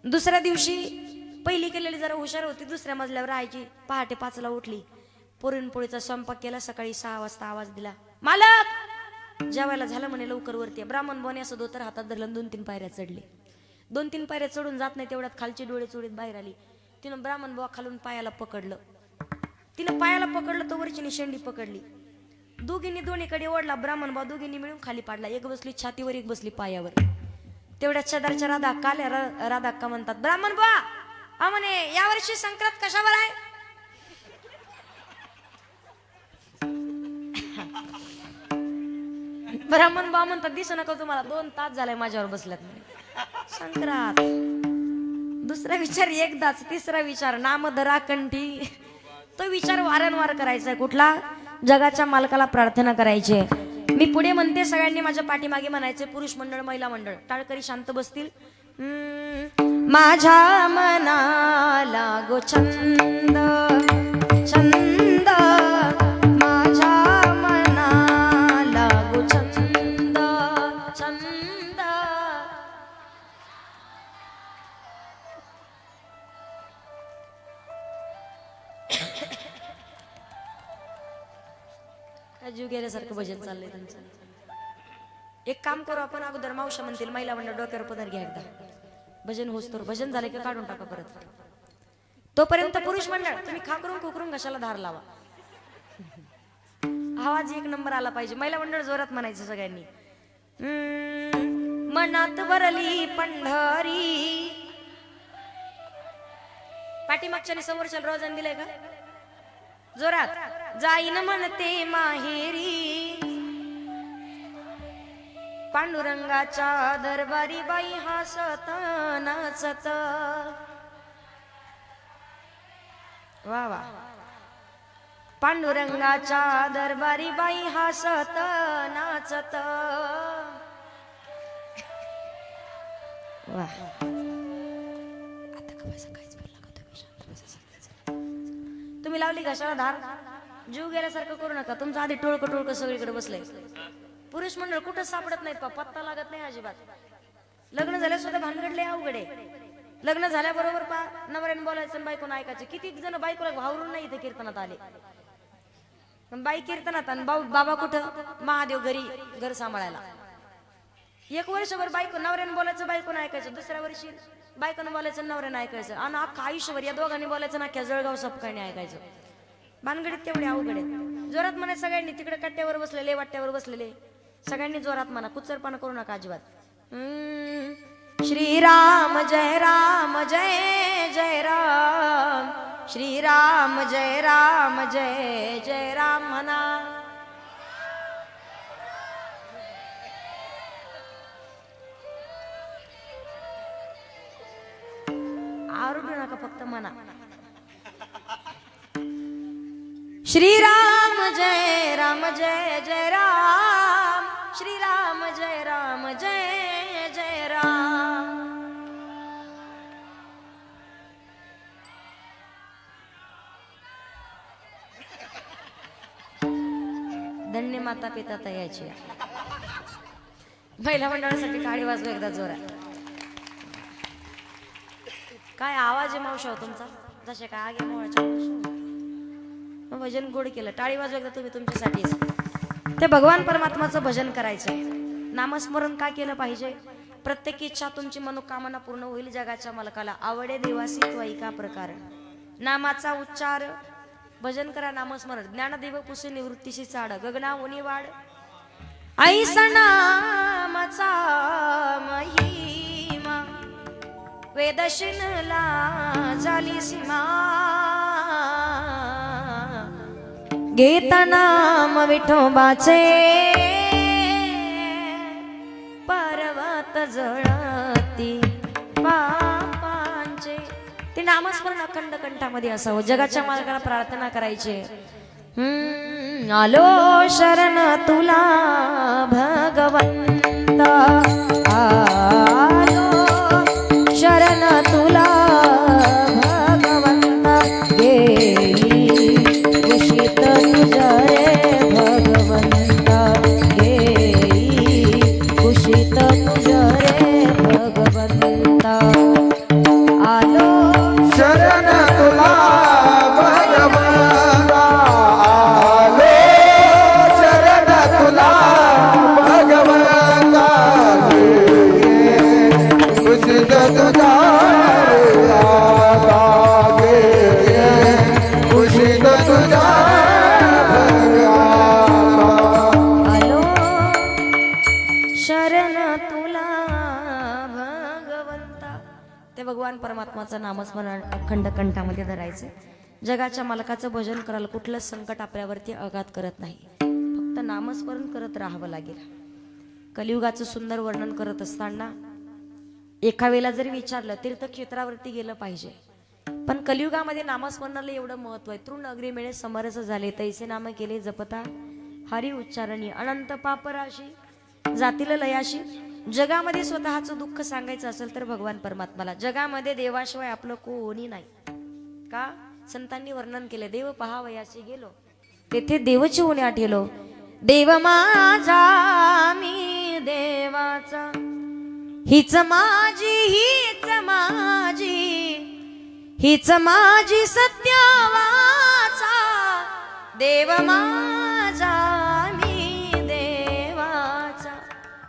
दुसऱ्या दिवशी पहिली केलेली जरा हुशार होती, दुसऱ्या मजल्यावर राहायची. पहाटे 5ला उठली, पुरणपोळीचा स्वयंपाक केला. सकाळी 6 वाजता आवाज दिला, मालक जेवायला झालं म्हणे, लवकर वरती. ब्राह्मण भाऊने असं धोतर हातात धरलं, 2-3 पायऱ्या चढली. 2-3 पायऱ्या चढून जात नाही तेवढ्यात खालची डोळे चोळीत बाहेर आली. तिनं ब्राह्मण भाऊ खालून पायाला पकडलं. तिनं पायाला पकडलं तर वरची शेंडी पकडली. दोघींनी दोन्हीकडे ओढला. ब्राह्मण भाऊ दोघींनी मिळून खाली पाडला. एक बसली छातीवर, एक बसली पायावर. तेवढ्या शेजारच्या राधा अक्का राधा अक्का म्हणतात, ब्राह्मण बुवा म्हणे यावर्षी संक्रांत कशावर आहे? ब्राह्मण भाऊ म्हणतात दिसू नका तुम्हाला, 2 तास झालाय माझ्यावर बसल्यात. संक्रांत. दुसरा विचार एकदाच, तिसरा विचार नामधरा कंठी. तो विचार वारंवार करायचा. कुठला? जगाच्या मालकाला प्रार्थना करायची. मी पुढे म्हणते, सगळ्यांनी माझ्या पाठीमागे म्हणायचे. पुरुष मंडळ, महिला मंडळ, टाळकरी शांत बसतील. माझ्या मनाला गो छंद छंद, माझ्या मनाला गो छंद छंद. जीव गेल्यासारखं भजन चाललंय त्यांचं. एक काम करू आपण, अगोदर मावशा म्हणतील महिला मंडळ डोक्यावर पदर घ्या एकदा. भजन होस तर भजन झाले की काढून टाका परत. तोपर्यंत पुरुष मंडळ तुम्ही खाकरून खुकरून घशाला धार लावा. आवाज 1 नंबर आला पाहिजे. महिला मंडळ जोरात म्हणायचं सगळ्यांनी. मनात वरली पंढरी. पाठीमागच्याने समोरच्या रोजन दिलंय का? जोरात. जाईन म्हणते माहेरी, पांडुरंगाच्या दरबारी बाई हसत नाचत. वा वा. पांडुरंगाच्या दरबारी बाई हसत नाचत. वा. आता काहीच बोलला का तुम्ही लावली घशाला धार. जीव गेल्यासारखं करू नका. तुमचं आधी टोळकं टोळकं सगळीकडे बसलंय. पुरुष मंडळ कुठं सापडत नाहीत, पत्ता लागत नाही अजिबात. लग्न झाल्या सुद्धा भानगडले अवघडे. लग्न झाल्याबरोबर नवऱ्याने बोलायचं, बायकोनं ऐकायचं. किती जण बायकोला भावरून नाही इथे कीर्तनात आले. बाई कीर्तनात आणि बाबा कुठं? महादेव घरी घर सांभाळायला. 1 वर्षभर बायको नवऱ्याने बोलायचं, बायकोनं ऐकायचं. दुसऱ्या वर्षी बायकोनं बोलायचं, नवऱ्यानं ऐकायचं. आणि अख्खा आयुष्यभर या दोघांनी बोलायचं ना, अख्ख्या जळगाव सपकाळने ऐकायचं. भानगडीत तेवढे अवघड आहे. जोरात म्हणा सगळ्यांनी. तिकडे कट्ट्यावर बसलेले, वाट्यावर बसलेले सगळ्यांनी जोरात म्हणा. कुचरपणा करू नका अजिबात. श्रीराम जय राम जय जय राम, श्रीराम जय राम जय जय राम म्हणा. आरडू नका, फक्त म्हणा. श्रीराम जय राम जय जय राम, श्रीराम जय राम जय जय राम. धन्य माता पिता तयाची. महिला मंडळासाठी टाळी वाजवा एकदा जोरात. काय आवाज आहे मावशा तुमचा, जसे काय आगे मोळाच्या. भजन गोड केलं. टाळी वाजवा एकदा तुम्ही तुमच्यासाठीच. ते भगवान परमात्माचं भजन करायचंय. नामस्मरण का केलं पाहिजे? प्रत्येक इच्छा तुमची मनोकामना पूर्ण होईल. जगाच्या मालकाला आवडे देवासी तो ऐका प्रकार. नामाचा उच्चार भजन करा, नामस्मरण. ज्ञानदेव पुसे निवृत्तीशी चाड, गगना उनी वाढ. ऐसा नामाचा महिमा वेदशिनला झाली सीमा. घेता नाम विठोबाचे पर्वत जळती पापांचे. ते नामस्मरण अखंड कंठामध्ये असावं. जगाच्या मालकाला प्रार्थना करायची. आलो शरण तुला भगवंता, आलो शरण तुला भगवंता. घेई कुशीत तुझ्या रे भगवंता, घेई कुशीत तुझ्या रे भगवंता. आलो शरण तुला भगवंता, आलो शरण तुला भगवंता. कुशीत तुझा कुशीत तुझा आलो शरण तुला भगवंता. ते भगवान परमात्माचं नामस्मरण अखंड कंठामध्ये धरायचं. जगाच्या मालकाचं भजन करायला कुठलंच संकट आपल्यावरती आघात करत नाही. फक्त नामस्मरण करत राहावं लागेल. कलियुगाचं सुंदर वर्णन करत असताना एका वेळेला जरी विचारलं तीर्थक्षेत्रावरती गेलं पाहिजे, पण कलियुगामध्ये नामस्मरणाला एवढं महत्व आहे. तृण अग्री मिळे समरस झाले, तैसे नाम केले जपता हरी उच्चारणी. अनंत पापराशी जातील लयाशी. जगामध्ये स्वतःचं दुःख सांगायचं असेल तर भगवान परमात्माला. जगामध्ये देवाशिवाय आपलं कोणी नाही. का? संतांनी वर्णन केले. देव पहावयाशी गेलो, तेथे देवची उण्या ठेलो. देव माझा मी देवाचा, हीच माझी हीच माझी हीच माझी सत्यवाचा. देव माझा मी देवाचा.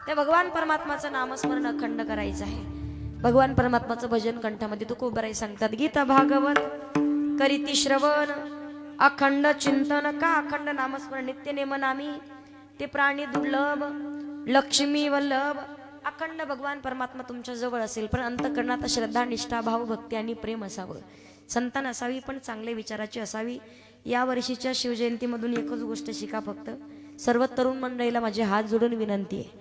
त्या भगवान परमात्माचं नामस्मरण अखंड करायचं आहे. भगवान परमात्माचं भजन कंठामध्ये तुकोबराई सांगतात. गीता भागवत करीती श्रवण, अखंड चिंतन. का अखंड नामस्मरण? नित्य नेमनामी ते प्राणी दुर्लभ, लक्ष्मी वल्लभ. अखंड भगवान परमात्मा तुमच्या जवळ असेल, पण अंतःकरणात श्रद्धा, निष्ठा, भाव, भक्ती आणि प्रेम असावं. संतान असावी, पण चांगल्या विचाराची असावी. या वर्षीच्या शिवजयंतीमधून एकच गोष्ट शिका फक्त. सर्व तरुण मंडळीला माझे हात जोडून विनंती आहे,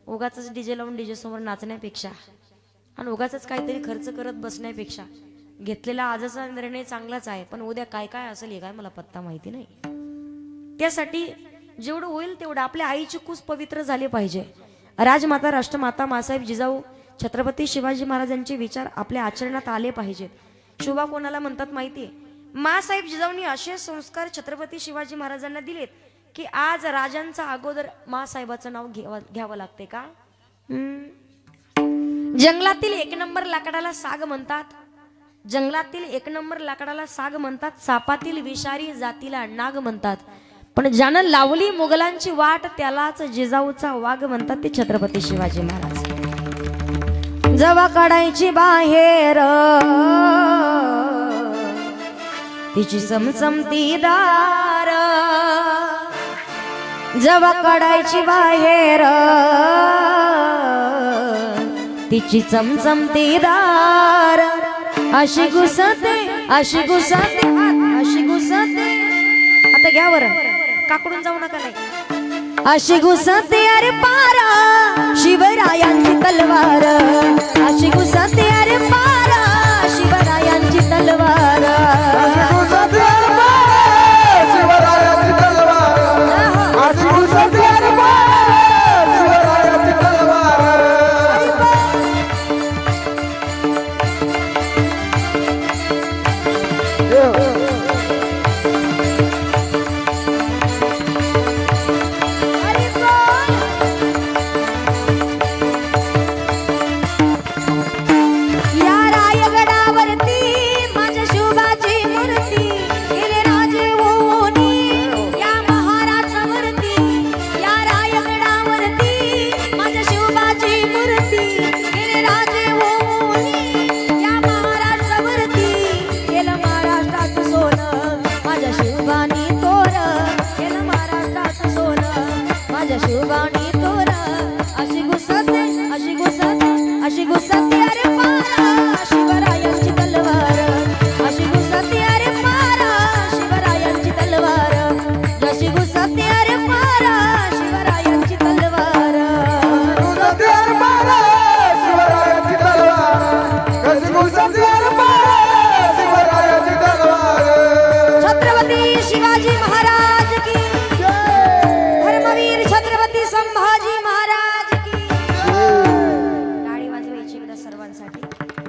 उगाच डीजे लावून डीजे समोर नाचण्यापेक्षा आणि उगाच काहीतरी खर्च करत बसण्यापेक्षा घेतलेला आजचा निर्णय चांगलाच आहे, पण उद्या काय काय असेल हे काय मला पत्ता माहिती नाही. त्यासाठी जेवढं होईल तेवढं आपल्या आईची कूस पवित्र झाली पाहिजे. राजमाता, राष्ट्रमाता, मासाहेब जिजाऊ, छत्रपती शिवाजी महाराजांचे विचार आपल्या आचरणात आले पाहिजेत. शोभा कोणाला म्हणतात माहितीये? मासाहेब जिजाऊंनी असे संस्कार छत्रपती शिवाजी महाराजांना दिलेत की आज राजांचा अगोदर मासाहेबाचं नाव घ्यावं लागते. का? जंगलातील एक नंबर लाकडाला साग म्हणतात. जंगलातील एक नंबर लाकडाला साग म्हणतात. सापातील विषारी जातीला नाग म्हणतात. पण ज्यानं लावली मुघलांची वाट त्यालाच जिजाऊचा वाघ म्हणतात. ते छत्रपती शिवाजी महाराज. जवा काढायची बाहेर तिची चमचमती दार, जवा काढायची बाहेर तिची चमचमती दार. अशी घुसते अशी घुसते अशी घुसते. आता घ्या बरं, काकडून जाऊ नका. नाही, अशी घुसते अरे पारा शिवरायांची तलवार. अशी घुसते अरे पारा शिवरायांची तलवार. शिवरायांची तलवार, अशी घुसते अरे पारा शिवरायांची तलवार. शिवाजी महाराज की धर्मवीर छत्रपती संभाजी महाराज की टाळी वाजवायची एकदा सर्वांसाठी